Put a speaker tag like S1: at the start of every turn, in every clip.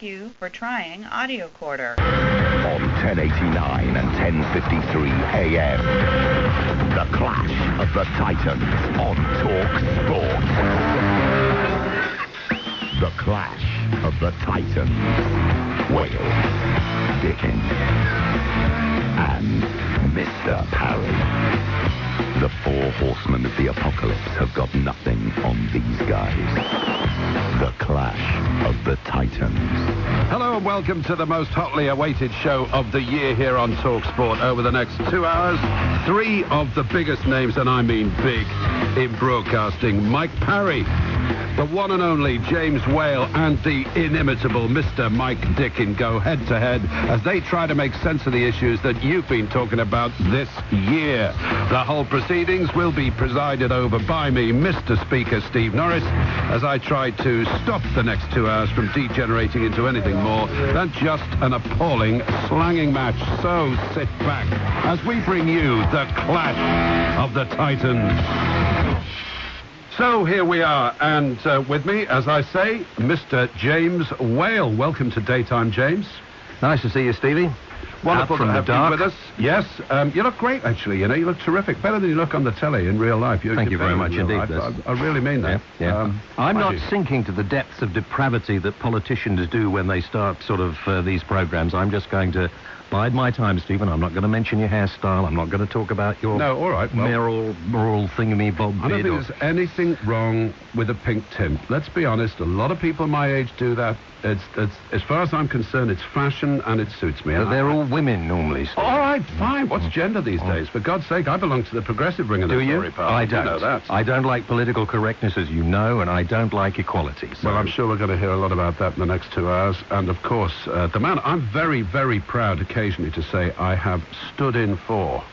S1: Thank you for trying Audio Quarter.
S2: On 1089 and 1053 AM, the Clash of the Titans on TalkSport. The Clash of the Titans. Wales, Dickin, and Mr. Parry. The four horsemen of the apocalypse have got nothing on these guys. The Clash of the Titans.
S3: Hello and welcome to the most hotly awaited show of the year here on TalkSport. Over the next 2 hours, three of the biggest names, and I mean big, in broadcasting. Mike Parry, the one and only James Whale, and the inimitable Mr. Mike Dickin go head-to-head as they try to make sense of the issues that you've been talking about this year. The whole proceedings will be presided over by me, Mr. Speaker Steven Norris, as I try to stop the next 2 hours from degenerating into anything more than just an appalling slanging match. So sit back as we bring you the Clash of the Titans. So here we are, and with me, as I say, Mr. James Whale. Welcome to Daytime, James.
S4: Nice to see you, Stevie.
S3: Wonderful to have you with us.
S4: Yes,
S3: you look great, actually. You know, you look terrific, better than you look on the telly in real life.
S4: Thank you very much indeed.
S3: I really mean that.
S4: Yeah. I'm not sinking to the depths of depravity that politicians do when they start sort of these programs. I'm just going to bide my time, Stephen. I'm not going to mention your hairstyle. I'm not going to talk about your moral thingamy-bob
S3: I don't think there's anything wrong with a pink tint. Let's be honest, a lot of people my age do that. It's as far as I'm concerned, it's fashion and it suits me.
S4: They're all women normally, Stephen.
S3: All right, fine. What's gender these days? For God's sake, I belong to the progressive ring of the story, pal.
S4: I don't.
S3: You know that.
S4: I don't like political correctness, as you know, and I don't like equality. So.
S3: Well, I'm sure we're going to hear a lot about that in the next 2 hours. And, of course, the man I'm very, very proud occasionally to say I have stood in for,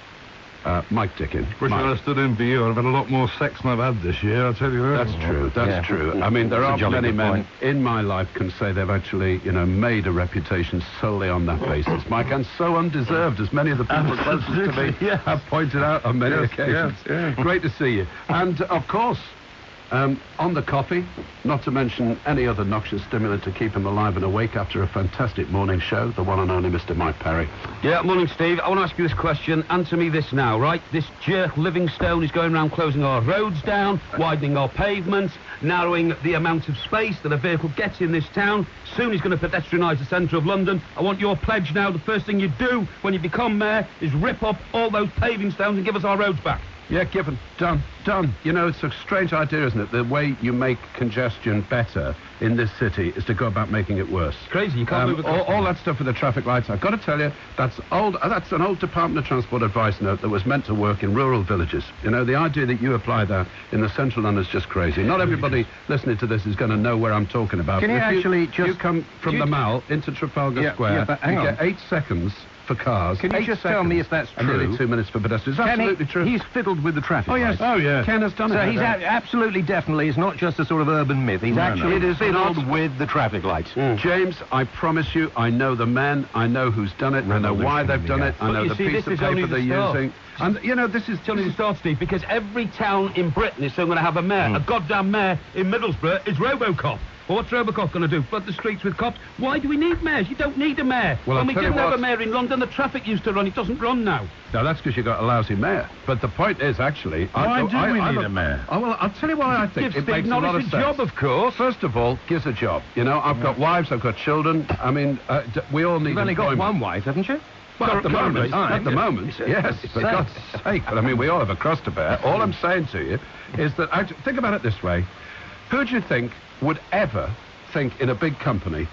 S3: Mike Dickin.
S5: Wish I had stood in for you. I've had a lot more sex than I've had this year, I'll tell you that.
S3: That's true, that's true. I mean, there are many men in my life can say they've actually, you know, made a reputation solely on that basis, Mike, and so undeserved, as many of the people closest to me have pointed out on many occasions. Great to see you. And, of course, on the coffee, not to mention any other noxious stimulant to keep him alive and awake after a fantastic morning show, the one and only Mr. Mike Parry.
S6: Yeah, morning, Steve. I want to ask you this question. Answer me this now, right? This jerk Livingstone is going around closing our roads down, widening our pavements, narrowing the amount of space that a vehicle gets in this town. Soon he's going to pedestrianise the centre of London. I want your pledge now. The first thing you do when you become mayor is rip up all those paving stones and give us our roads back.
S3: Yeah, given. Done. You know, it's a strange idea, isn't it? The way you make congestion better in this city is to go about making it worse.
S6: It's crazy. You can't move
S3: all that stuff with the traffic lights. I've got to tell you, that's an old Department of Transport advice note that was meant to work in rural villages. You know, the idea that you apply that in the central London is just crazy. Not everybody listening to this is going to know where I'm talking about.
S4: Can you actually just...
S3: You come from the Mall into Trafalgar Square, you get 8 seconds for cars.
S4: Can you just tell me if that's true?
S3: And nearly 2 minutes for pedestrians. Absolutely true.
S4: He's fiddled with the traffic.
S3: Oh, yes.
S4: lights.
S3: Oh, yeah. Ken has done it.
S4: So he's absolutely, definitely, it's not just a sort of urban myth. He's actually fiddled with the traffic lights.
S3: James, I promise you, I know the men, I know who's done it, I know why they've done it, I know the piece of paper they're using. And, you know, this is
S6: only the start, Steve, because every town in Britain is soon going to have a mayor. A goddamn mayor in Middlesbrough is Robocop. Well, what's Robocop going to do? Flood the streets with cops? Why do we need mayors? You don't need a mayor.
S3: Well,
S6: when we didn't have a mayor in London, the traffic used to run. It doesn't run now.
S3: No, that's because you got a lousy mayor. But the point is, actually...
S5: Why do we need a mayor?
S3: Oh, well, I'll tell you why I think it makes a lot of sense.
S6: Job, of course.
S3: First of all, gives a job. You know, I've got wives, I've got children. I mean, we all need
S4: You've only got one wife, haven't you?
S3: Well, at the moment, yes, for God's sake. But I mean, we all have a cross to bear. All I'm saying to you is that, think about it this way. Who do you think would ever think in a big company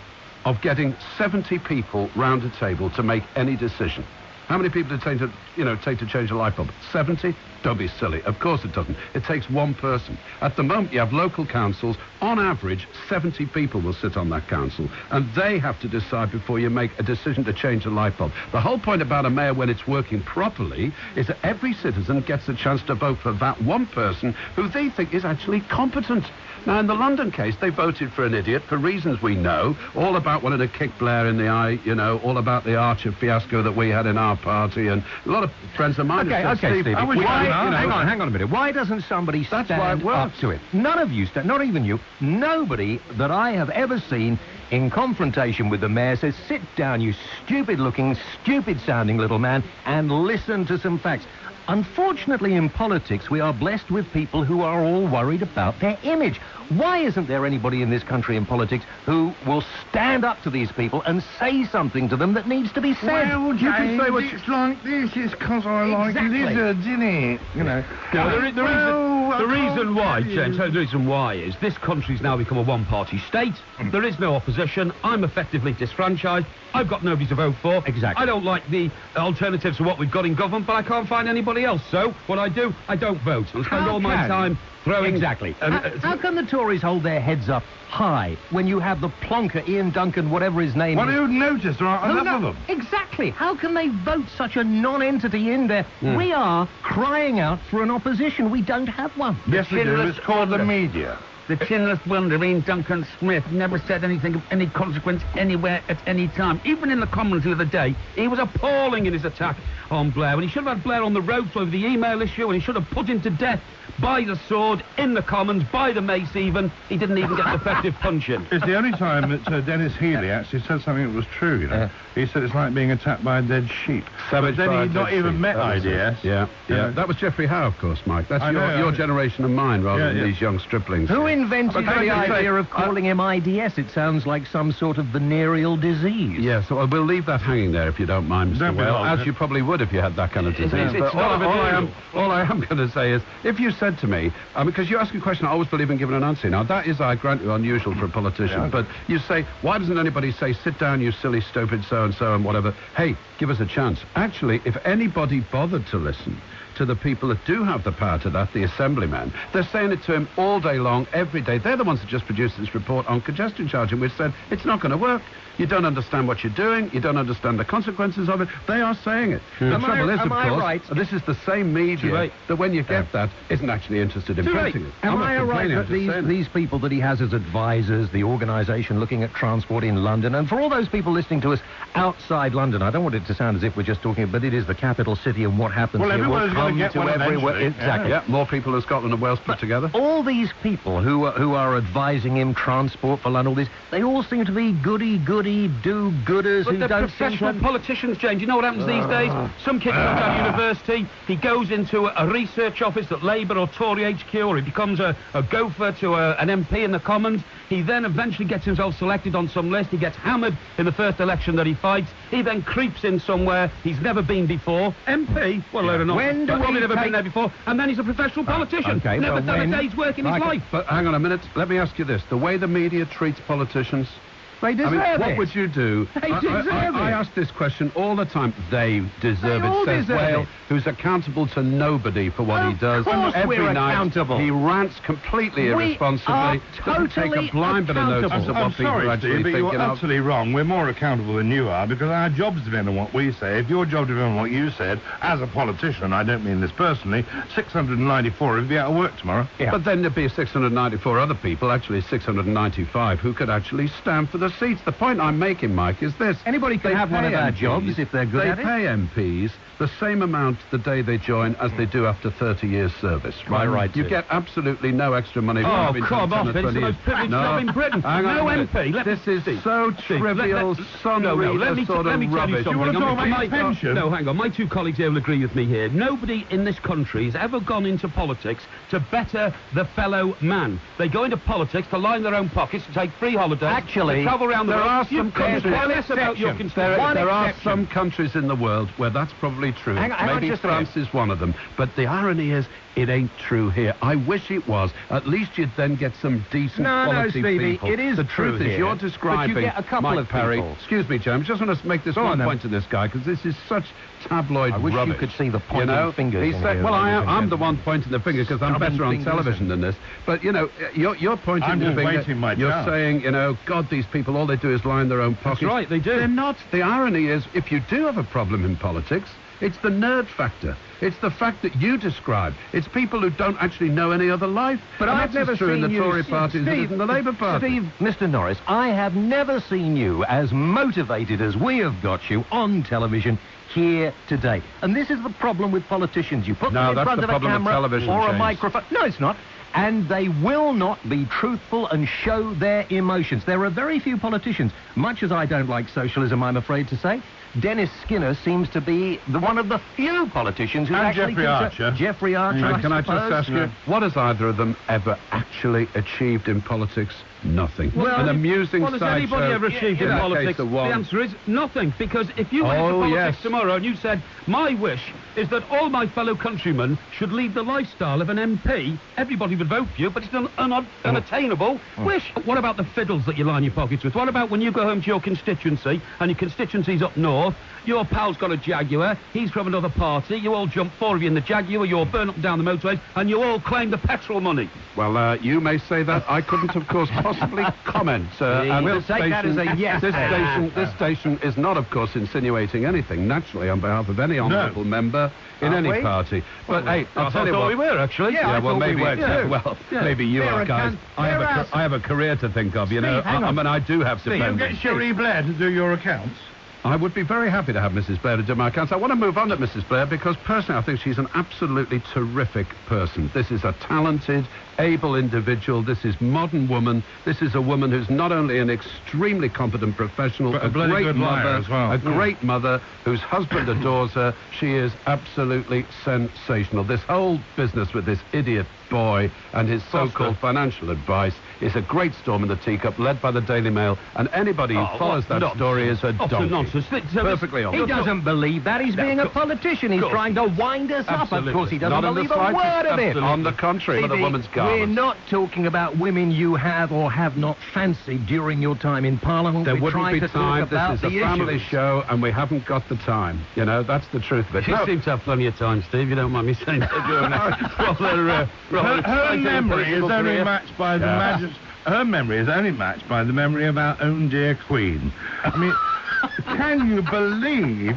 S3: of getting 70 people round a table to make any decision? How many people did it take to change a light bulb? 70? Don't be silly. Of course it doesn't. It takes one person. At the moment, you have local councils. On average, 70 people will sit on that council, and they have to decide before you make a decision to change a light bulb. The whole point about a mayor when it's working properly is that every citizen gets a chance to vote for that one person who they think is actually competent. Now, in the London case, they voted for an idiot for reasons we know, all about wanting to kick Blair in the eye, you know, all about the Archer fiasco that we had in our party, and a lot of friends of mine...
S4: Okay, Steve, hang on a minute. Why doesn't somebody stand up to it? None of you, not even you, nobody that I have ever seen in confrontation with the mayor says, sit down, you stupid-looking, stupid-sounding little man, and listen to some facts. Unfortunately, in politics, we are blessed with people who are all worried about their image. Why isn't there anybody in this country in politics who will stand up to these people and say something to them that needs to be said?
S5: Well,
S3: you can say what
S5: it's like this is because I like lizards, isn't it? You know.
S6: The reason why, James, the reason why is this country's now become a one-party state. There is no opposition. I'm effectively disfranchised. I've got nobody to vote for.
S4: Exactly.
S6: I don't like the alternatives to what we've got in government, but I can't find anybody else. So, what I do, I don't vote. I spend all my time throwing...
S4: Exactly. How can the Tories hold their heads up high when you have the plonker Ian Duncan, whatever his name is?
S5: Well, who'd notice? There are enough of them.
S4: Exactly. How can they vote such a non-entity in there? We are crying out for an opposition. We don't have one.
S5: Yes, we do. It's called the media.
S6: The chinless wonder, Ian Duncan Smith, never said anything of any consequence anywhere at any time. Even in the Commons the other day, he was appalling in his attack on Blair. When he should have had Blair on the ropes over the email issue, and he should have put him to death by the sword, in the Commons, by the mace even. He didn't even get an effective punch in.
S5: It's the only time that Dennis Healey actually said something that was true, you know. He said it's like being attacked by a dead sheep. But then he'd not even met IDS.
S3: Yeah. That was Geoffrey Howe, of course, Mike. That's your generation and mine, rather than these young striplings.
S4: Who invented the idea of calling him IDS? It sounds like some sort of venereal disease.
S3: Yeah, so we'll leave that hanging there, if you don't mind, Mr. Whale, as you probably would if you had that kind of disease. But all I am going to say is, if you said to me, because you ask a question, I always believe in giving an answer. Now, that is, I grant you, unusual for a politician, but you say, why doesn't anybody say, sit down, you silly, stupid so-and-so and whatever, hey, give us a chance. Actually, if anybody bothered to listen to the people that do have the power to that, the assemblymen, they're saying it to him all day long, every day. They're the ones that just produced this report on congestion charging, which said it's not going to work. You don't understand what you're doing. You don't understand the consequences of it. They are saying it. The trouble is, of course, this is the same media that when you get that, isn't actually interested in printing it.
S4: Am I right that these people that he has as advisors, the organisation looking at transport in London, and for all those people listening to us outside London, I don't want it to sound as if we're just talking, but it is the capital city, and what happens here will come to everywhere. Exactly.
S3: Yeah, more people in Scotland and Wales put together.
S4: All these people who are advising him, transport for London, all this, they all seem to be goody-goody do-gooders who don't
S6: professional politicians, James. You know what happens these days? Some kid comes out of university, he goes into a research office at Labour or Tory HQ, or he becomes a gopher to an MP in the Commons. He then eventually gets himself selected on some list. He gets hammered in the first election that he fights. He then creeps in somewhere he's never been before. MP? Well, I don't know. Probably never been there before. And then he's a professional politician. Never done a day's work in his life.
S3: But hang on a minute. Let me ask you this. The way the media treats politicians...
S4: They deserve
S3: it. What would you do?
S4: They deserve it.
S3: I ask this question all the time. They deserve it, says Whale, who's accountable to nobody for what he does. Every night,
S4: accountable.
S3: He rants completely irresponsibly. Doesn't take a blind bit of notice of what people are actually thinking of.
S5: You're absolutely wrong. We're more accountable than you are, because our jobs depend on what we say. If your job depends on what you said, as a politician, I don't mean this personally, 694 would be out of work tomorrow.
S3: Yeah. But then there'd be 694 other people, actually 695, who could actually stand for the seats. The point I'm making, Mike, is this.
S4: Anybody can have one of our jobs if they're good at it.
S3: They pay MPs the same amount the day they join as they do after 30 years service. Right. You get absolutely no extra money.
S6: Oh, come off. It's the most privileged job in Britain. No MP.
S3: This is so trivial, sonnery, sort of rubbish.
S6: You want to talk about my pension? No, hang on. My two colleagues here will agree with me here. Nobody in this country has ever gone into politics to better the fellow man. They go into politics to line their own pockets, to take free holidays,
S4: actually,
S6: to travel around the world.
S3: There are some countries in the world where that's probably true. Maybe France is one of them. But the irony is, it ain't true here. I wish it was. At least you'd then get some decent quality people.
S4: It is
S3: the truth
S4: here.
S3: is, you're describing
S4: but you get a couple
S3: Mike
S4: of
S3: Parry.
S4: people.
S3: Excuse me, James. Just want to make this one point to this guy, because this is such tabloid rubbish.
S4: I wish you could see the pointing fingers.
S3: He said, well, I'm the one pointing the finger because I'm better on television than this. But, you know, you're pointing the finger. You're saying, you know, God, these people, all they do is line their own pockets.
S6: That's right, they do.
S3: They're not. The irony is, if you do have a problem in politics, It's the nerd factor. It's the fact that you describe. It's people who don't actually know any other life.
S4: But
S3: and
S4: I've
S3: that's
S4: never
S3: as true in
S4: seen
S3: the
S4: you,
S3: Tory party as it is in the Labour Party.
S4: Steve, Mr. Norris, I have never seen you as motivated as we have got you on television here today. And this is the problem with politicians. You put them in front of a camera or a microphone. No, it's not. And they will not be truthful and show their emotions. There are very few politicians. Much as I don't like socialism, I'm afraid to say, Dennis Skinner seems to be one of the few politicians who actually...
S5: Jeffrey Archer.
S4: Jeffrey Archer,
S3: Can I just ask you, what has either of them ever actually achieved in politics? Nothing.
S6: Well,
S3: an amusing
S6: what has
S3: sideshow.
S6: anybody ever achieved in politics? The answer is nothing, because if you went into politics tomorrow and you said, my wish is that all my fellow countrymen should lead the lifestyle of an MP, everybody would vote for you, but it's an unattainable wish. What about the fiddles that you line your pockets with? What about when you go home to your constituency, and your constituency's up north, your pal's got a Jaguar, he's from another party, you all jump, 4 of you in the Jaguar, you all burn up and down the motorways, and you all claim the petrol money?
S3: Well, you may say that. I couldn't, of course, possibly comment.
S4: And we'll take that as a yes.
S3: This station is not, of course, insinuating anything, naturally, on behalf of any honourable member in any party. But, hey, I'll tell you what...
S6: we were, actually.
S3: Yeah, well, maybe...
S6: we were,
S3: yeah, well, maybe you are, guys. I have a career to think of, you know. I mean, I do have dependents.
S5: You get Cherie Blair to do your accounts?
S3: I would be very happy to have Mrs. Blair to do my accounts. I want to move on to Mrs. Blair because personally I think she's an absolutely terrific person. This is a talented, able individual. This is modern woman. This is a woman who's not only an extremely competent professional, but
S5: a great mother as well.
S3: A great mother whose husband adores her. She is absolutely sensational. This whole business with this idiot boy and his so-called financial advice is a great storm in the teacup led by the Daily Mail, and anybody who follows that story is a donkey.
S6: Nonsense.
S3: Perfectly honest.
S4: He doesn't believe that. He's being a politician. He's trying to wind us up. Of course, he doesn't believe a word of it.
S3: On the contrary, for the woman's garment.
S4: We're not talking about women you have or have not fancied during your time in Parliament.
S3: There wouldn't be time. This is a family show, and we haven't got the time. You know, that's the truth of it.
S6: You seem to have plenty of time, Steve. You don't mind me saying that.
S5: Her memory is only matched by the majesty. Her memory is only matched by the memory of our own dear Queen. I mean, can you believe,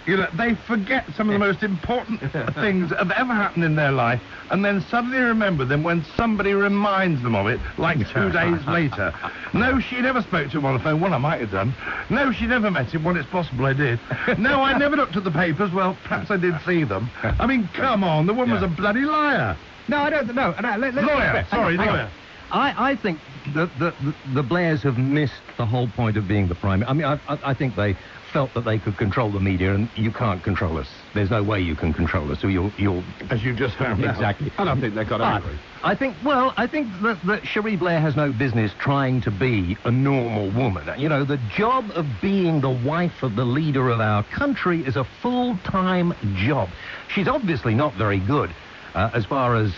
S5: they forget some of the most important things that have ever happened in their life, and then suddenly remember them when somebody reminds them of it, like 2 days later. No, she never spoke to him on the phone. Well, I might have done. No, she never met him. Well, it's possible I did. No, I never looked at the papers. Well, perhaps I did see them. I mean, come on, the woman's a bloody liar.
S4: No, I don't know.
S5: Lawyer.
S4: I think that the Blairs have missed the whole point of being the Prime Minister. I mean, I think they felt that they could control the media, and you can't control us. There's no way you can control us, so you'll...
S5: As you've just found out.
S4: Exactly.
S3: I don't think they got angry.
S4: I think that Cherie Blair has no business trying to be a normal woman. You know, the job of being the wife of the leader of our country is a full-time job. She's obviously not very good. As far as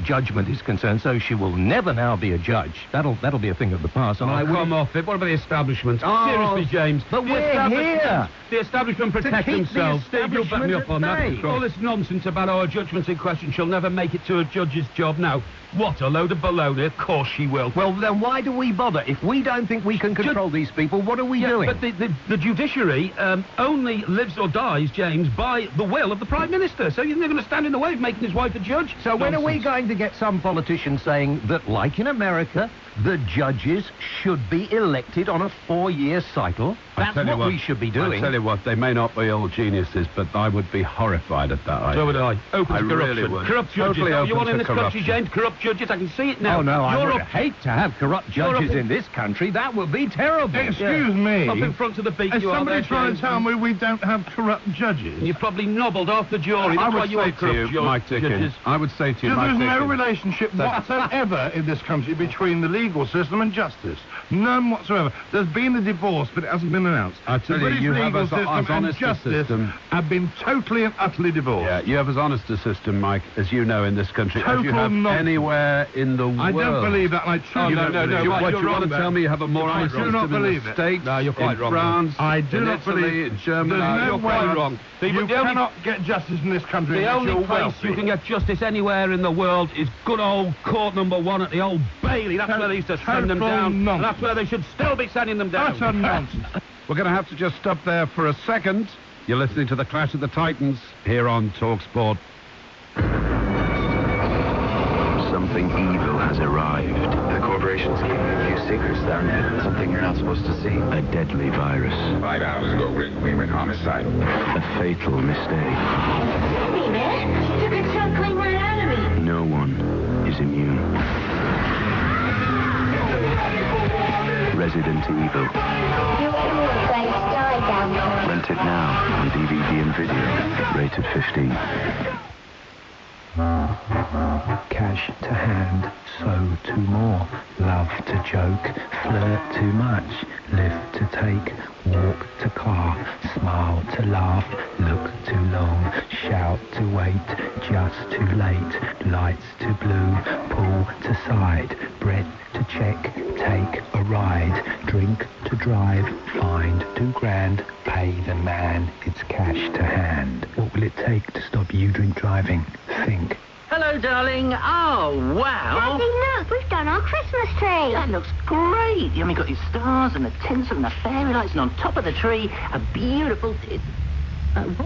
S4: judgment is concerned, so she will never now be a judge. That'll be a thing of the past. And
S6: come off it. What about the establishment? Seriously, James.
S4: But we're here.
S6: The establishment protect themselves. Steve, you'll back me up on that. All this nonsense about our judgments in question, she'll never make it to a judge's job now. What a load of baloney. Of course she will.
S4: Well, then why do we bother? If we don't think we can control these people, what are we doing?
S6: But the judiciary only lives or dies, James, by the will of the Prime Minister. So you're going to stand in the way of making his wife a judge?
S4: So when are we going to get some politician saying that, like in America, the judges should be elected on a 4-year cycle? That's what we should be doing.
S3: I tell you what, they may not be all geniuses, but I would be horrified at that idea.
S6: So would I. Open to corruption.
S3: Really would.
S6: Corrupt judges.
S3: Totally
S6: You want in this country, James? Corrupt judges? I can see it now.
S4: Oh, no, I would hate to have corrupt judges in this country. That would be terrible.
S5: Excuse me.
S6: Up in front of the beak,
S5: Is
S6: you are
S5: somebody
S6: there,
S5: trying
S6: James.
S5: to tell me we don't have corrupt judges?
S6: You probably nobbled off the jury. That's why you are corrupt
S3: Mike Dickin, I would say to you,
S5: Mike
S3: Dickin,
S5: there's no relationship whatsoever in this country between the legal system and justice. None whatsoever. There's been a divorce, but it hasn't been announced.
S3: I tell
S5: the
S3: you, you have
S5: legal system
S3: as honest
S5: and
S3: a
S5: justice
S3: system.
S5: Have been totally and utterly divorced.
S3: Yeah, you have as honest a system, Mike, as you know in this country,
S5: Total
S3: as you have
S5: nonsense.
S3: anywhere in the world.
S5: I don't believe that. I truly don't believe it.
S3: What you want to tell me you have a more honest system in the States,
S6: No, you're quite wrong.
S3: France,
S5: I do
S3: in
S5: not
S3: Italy,
S5: believe
S3: in Germany.
S5: There's
S6: you're quite wrong.
S5: You cannot get justice in this country.
S6: The only place
S5: wealthy.
S6: you can get justice anywhere in the world is good old court number 1 at the old Bailey. That's where they used to send them down. And that's where they should still be sending them down.
S5: Utter nonsense.
S3: We're going to have to just stop there for a second. You're listening to the Clash of the Titans here on TalkSport.
S2: Something evil has arrived.
S7: The corporation's keeping a few secrets down there. Something you're not supposed to see.
S2: A deadly virus.
S8: 5 hours ago, we went homicidal.
S2: A fatal mistake.
S9: Hey, man. She took a chunk clean right out of me.
S2: No one is immune. Resident Evil.
S9: You guys died down there.
S2: Rent it now on DVD and video. Rated 15.
S10: Cash to hand, so to more. Love to joke, flirt too much. Live to take, walk to car. Smile to laugh, look too long. Shout to wait, just too late. Lights to blue, pull to side. Bread to check, take a ride. Drink to drive, find £2 pay the man. It's cash to hand. What will it take to stop you drink driving? Think.
S11: Hello, darling. Oh, wow.
S9: Daddy, look, we've done our Christmas tree.
S11: That looks great. You got your stars and the tinsel and the fairy lights, and on top of the tree, a beautiful...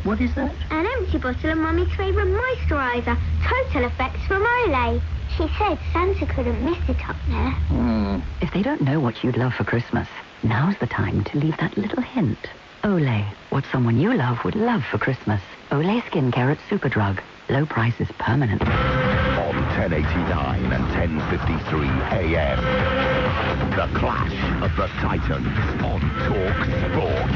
S11: what is that?
S9: An empty bottle of Mummy's favourite moisturiser. Total effects from Olay. She said Santa couldn't miss it up there.
S12: If they don't know what you'd love for Christmas, now's the time to leave that little hint. Olay, what someone you love would love for Christmas. Olay Skincare at Superdrug. Low prices permanent.
S2: On 1089 and 10:53 a.m. The Clash of the Titans on TalkSport.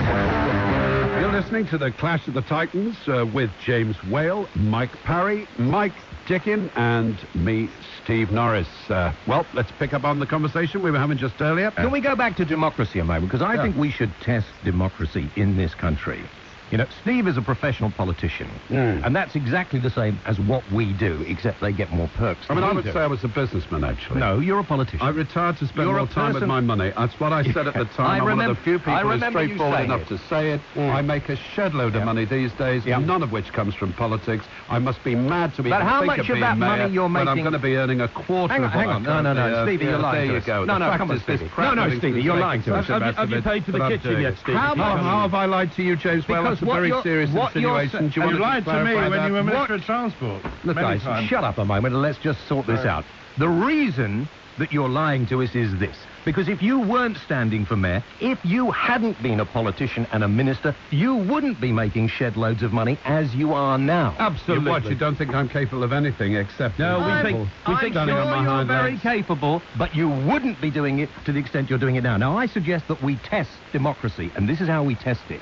S3: You're listening to the Clash of the Titans with James Whale, Mike Parry, Mike Dickin, and me, Steve Norris. Well, let's pick up on the conversation we were having just earlier.
S4: Can we go back to democracy a moment? Because I think we should test democracy in this country. You know, Steve is a professional politician, and that's exactly the same as what we do, except they get more perks.
S3: I mean, I would say I was a businessman, actually.
S4: No, you're a politician.
S3: I retired to spend more time with my money. That's what I said at the time. I'm one of the few people who's straightforward enough to say it. I make a shed load of money these days, none of which comes from politics. I must be mad to be
S4: But how much of that money you're making...
S3: I'm going to be earning a quarter of
S4: Hang on. No, Stevie, you're lying to us.
S3: There you go.
S4: No, come on, Stevie. No, Stevie, you're lying to us.
S6: Have you paid for the kitchen yet, Stevie?
S3: How have I lied to you, James? Well, that's a very serious insinuation.
S5: You lied to me when you were Minister of Transport.
S4: Look, guys, shut up a moment and let's just sort this out. The reason that you're lying to us is this. Because if you weren't standing for mayor, if you hadn't been a politician and a minister, you wouldn't be making shed loads of money as you are now.
S3: Absolutely. What, you don't think I'm capable of anything except...
S4: No, we think you're very capable, but you wouldn't be doing it to the extent you're doing it now. Now, I suggest that we test democracy, and this is how we test it.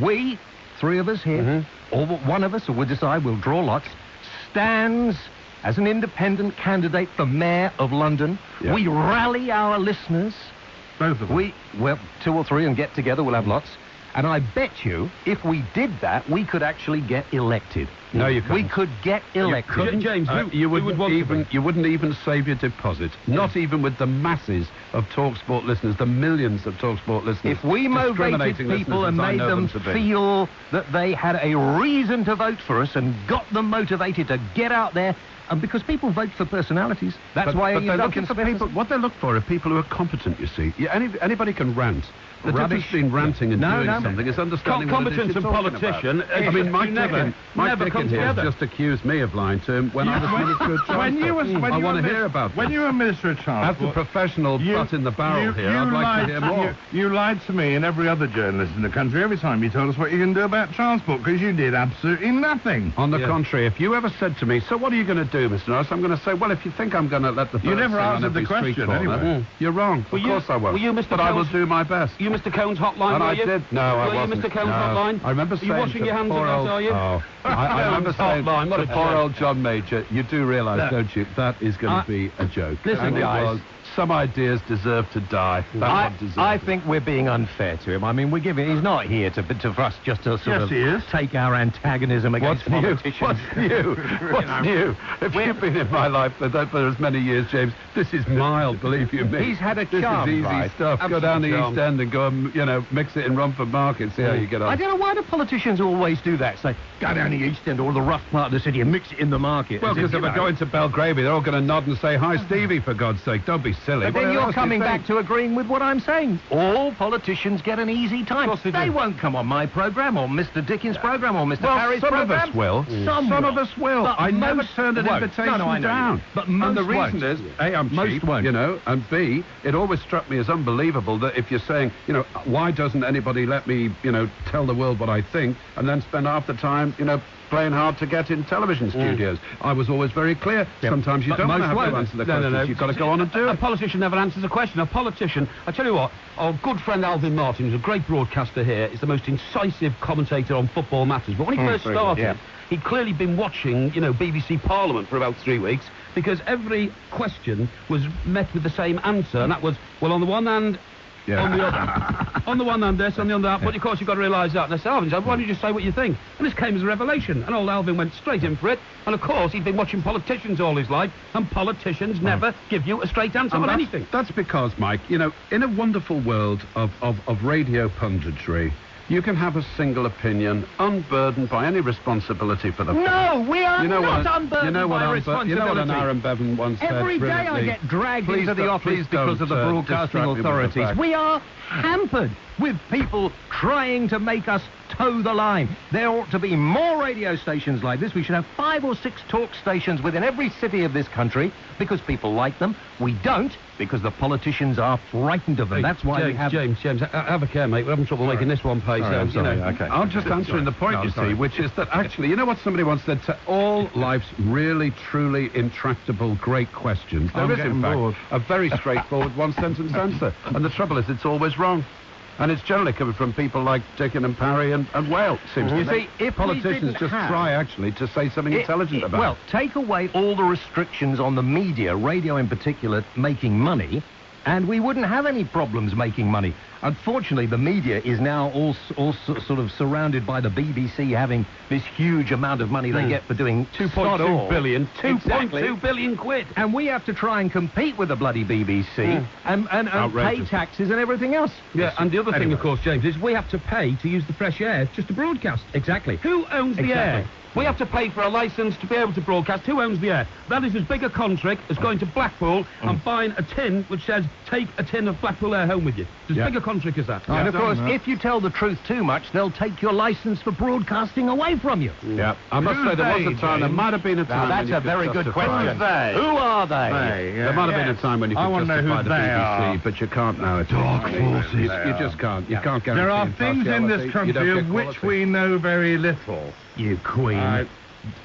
S4: We, three of us here, or one of us, or we'll decide, we'll draw lots, stands as an independent candidate for Mayor of London. Yeah. We rally our listeners.
S5: Both of them.
S4: Well, 2 or 3 and get together, we'll have lots. And I bet you, if we did that, we could actually get elected.
S3: No, you couldn't.
S4: We could get elected.
S6: James,
S3: you wouldn't even save your deposit. Not even with the masses of TalkSport listeners, the millions of TalkSport listeners.
S4: If we motivated people and made them feel that they had a reason to vote for us and got them motivated to get out there, and because people vote for personalities, that's why
S3: they're looking for people. What they look for are people who are competent. You see, anybody can rant. The difference between ranting and doing something is understanding
S6: competence and politician.
S3: I mean, Mike Dickin here has just accused me of lying to him when I was Minister of Transport. I want to hear about
S5: when you were Minister of Transport.
S3: As the professional butt in the barrel here, I'd like to hear more.
S5: You lied to me and every other journalist in the country every time you told us what you can do about transport, because you did absolutely nothing.
S3: On the contrary, if you ever said to me, so what are you going to do, Mr. Norris? I'm going to say, well, if you think I'm going to let the
S5: You never answered the question anyway.
S3: You're wrong. Of course I won't.
S6: Were you Mr.
S3: But I will do my best.
S6: You Mr. Cohn's hotline,
S3: and
S6: were you?
S3: I did. No, I wasn't.
S6: Were you Mr. Cohn's hotline?
S3: I remember saying...
S6: Are you washing your hands of that, are you?
S3: Oh, I remember saying to poor old John Major, you do realise, don't you, that is going to be a joke.
S4: Listen, guys.
S3: Some ideas deserve to die.
S4: I think we're being unfair to him. I mean, he's not here for us just to sort of take our antagonism against politicians.
S3: What's new? What's new? If you've been in my life for as many years, James, this is mild, believe you me.
S4: He's had a charm,
S3: This is easy stuff. Go down the East End and go and, mix it in Rumford Market, see how you get on.
S4: I don't know why do politicians always do that. Say, go down the East End or the rough part of the city and mix it in the market.
S3: Well, because if I go into Belgravia, they're all going to nod and say, hi, Stevie, for God's sake. Don't be silly.
S4: But then you're coming back to agreeing with what I'm saying. All politicians get an easy time. They won't come on my programme or Mr. Dickin's programme or Mr. Parry's programme.
S3: Some of us will. Some of us will. I never turned an invitation down.
S4: But most
S3: and the reason is, A, I'm cheap, you know, and B, it always struck me as unbelievable that if you're saying, you know, why doesn't anybody let me, you know, tell the world what I think, and then spend half the time, you know, playing hard to get in television studios. I was always very clear. Sometimes you don't have to answer the questions. You've got to go on and do it.
S6: A politician never answers a question. A politician, I tell you what, our good friend Alvin Martin, who's a great broadcaster here, is the most incisive commentator on football matters. But when he first started, he'd clearly been watching, you know, BBC Parliament for about 3 weeks, because every question was met with the same answer, and that was, well, on the one hand, on the other. On the one hand this, on the other that, but of course you've got to realise that. And I said, Alvin, why don't you just say what you think? And this came as a revelation, and old Alvin went straight in for it. And of course he'd been watching politicians all his life, and politicians never give you a straight answer on anything.
S3: That's because, Mike, you know, in a wonderful world of radio punditry, you can have a single opinion, unburdened by any responsibility for the...
S4: No, we are not unburdened by responsibility.
S3: You know what an Aaron Bevan once said?
S4: Every day I get dragged into the office because of the broadcasting authorities. We are hampered with people trying to make us toe the line. There ought to be more radio stations like this. We should have 5 or 6 talk stations within every city of this country because people like them. We don't because the politicians are frightened of them.
S6: Hey,
S4: that's why we have...
S6: James, have a care, mate. We're having trouble making this one pay.
S3: I'm just answering the point, you see, which is that actually, you know what somebody once said, to all life's really, truly intractable great questions, there is, in fact, a very straightforward one-sentence answer. And the trouble is, it's always wrong. And it's generally coming from people like Dickin and Parry and Whale, seems to me.
S4: You see, if
S3: politicians just try, actually, to say something intelligent about it.
S4: Well, take away all the restrictions on the media, radio in particular, making money, and we wouldn't have any problems making money. Unfortunately, the media is now all sort of surrounded by the BBC having this huge amount of money they get for doing
S6: 2.2 billion. 2.2 billion quid.
S4: And we have to try and compete with the bloody BBC and pay taxes and everything else.
S6: Yeah, and the other thing, of course, James, is we have to pay to use the fresh air just to broadcast.
S4: Exactly.
S6: Who owns the air? We have to pay for a licence to be able to broadcast. Who owns the air? That is as big a contract as going to Blackpool and buying a tin which says, take a tin of Blackpool air home with you. It's as big a contract as that.
S4: And of course, if you tell the truth too much, they'll take your licence for broadcasting away from you.
S3: Yeah. I must say, there was a time, there might have been a time...
S4: Now, that's a very good question. Who are they?
S3: There might have been a time when you could justify the BBC, but you can't now. It's dark forces. You just can't. You can't guarantee.
S5: There are things in this country of which we know very little.
S4: You queen.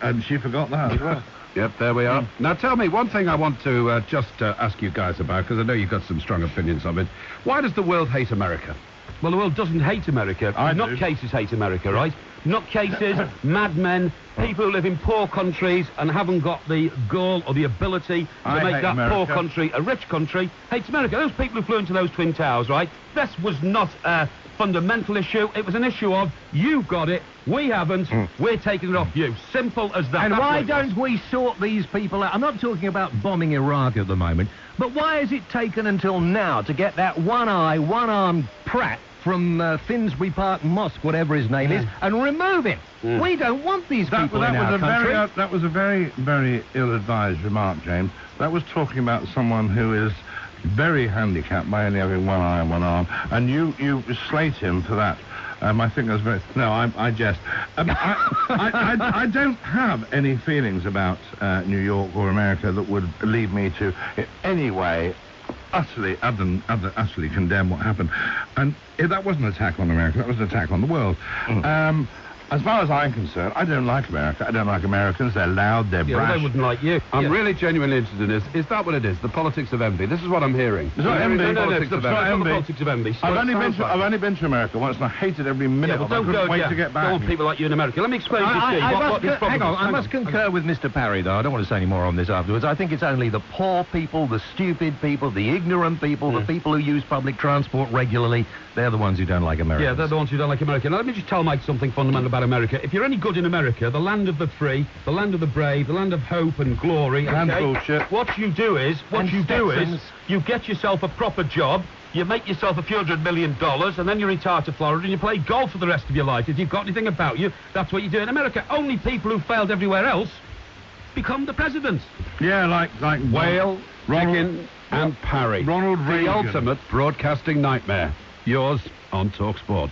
S5: And she forgot that as well.
S3: Yep, there we are. Now tell me, one thing I want to just ask you guys about, because I know you've got some strong opinions of it. Why does the world hate America?
S6: Well, the world doesn't hate America. Nutcases hate America, right? Nutcases, madmen, people who live in poor countries and haven't got the gall or the ability to make that poor country a rich country, hates America. Those people who flew into those Twin Towers, right? This was not a fundamental issue. It was an issue of, you've got it, we haven't, we're taking it off you. Simple as that.
S4: And why don't we sort these people out? I'm not talking about bombing Iraq at the moment, but why has it taken until now to get that one-armed prat from Finsbury Park Mosque, whatever his name is, and remove him? We don't want these people in our country.
S5: That was a very, very ill-advised remark, James. That was talking about someone who is very handicapped by only having one eye and one arm, and you slate him for that. I think that's very... No, I jest. I don't have any feelings about New York or America that would lead me to, in any way, utterly condemn what happened. And that wasn't an attack on America, that was an attack on the world. As far as I'm concerned, I don't like America. I don't like Americans. They're loud, they're brash.
S6: Well, they wouldn't like you.
S3: I'm really genuinely interested in this. Is that what it is? The politics of envy? This is what I'm hearing.
S5: It's not envy.
S6: No, it's not the politics of envy.
S5: I've only been to America once, and I hated every minute of it. I couldn't wait to get back.
S6: Don't want people like you in America. Let me explain to you, Steve, what this problem is.
S4: Hang on, I must concur with Mr. Parry, though. I don't want to say any more on this afterwards. I think it's only the poor people, the stupid people, the ignorant people, the people who use public transport regularly. They're the ones who don't like America.
S6: Yeah, they're the ones who don't like America. Now, let me just tell Mike something fundamental about America. If you're any good in America, the land of the free, the land of the brave, the land of hope and glory,
S5: and bullshit.
S6: What you do is you get yourself a proper job, you make yourself a few $100 million, and then you retire to Florida and you play golf for the rest of your life. If you've got anything about you, that's what you do in America. Only people who failed everywhere else become the president.
S5: Yeah, like
S3: Whale, Dickin and Parry.
S5: Ronald Reagan.
S3: The ultimate broadcasting nightmare. Yours on TalkSport.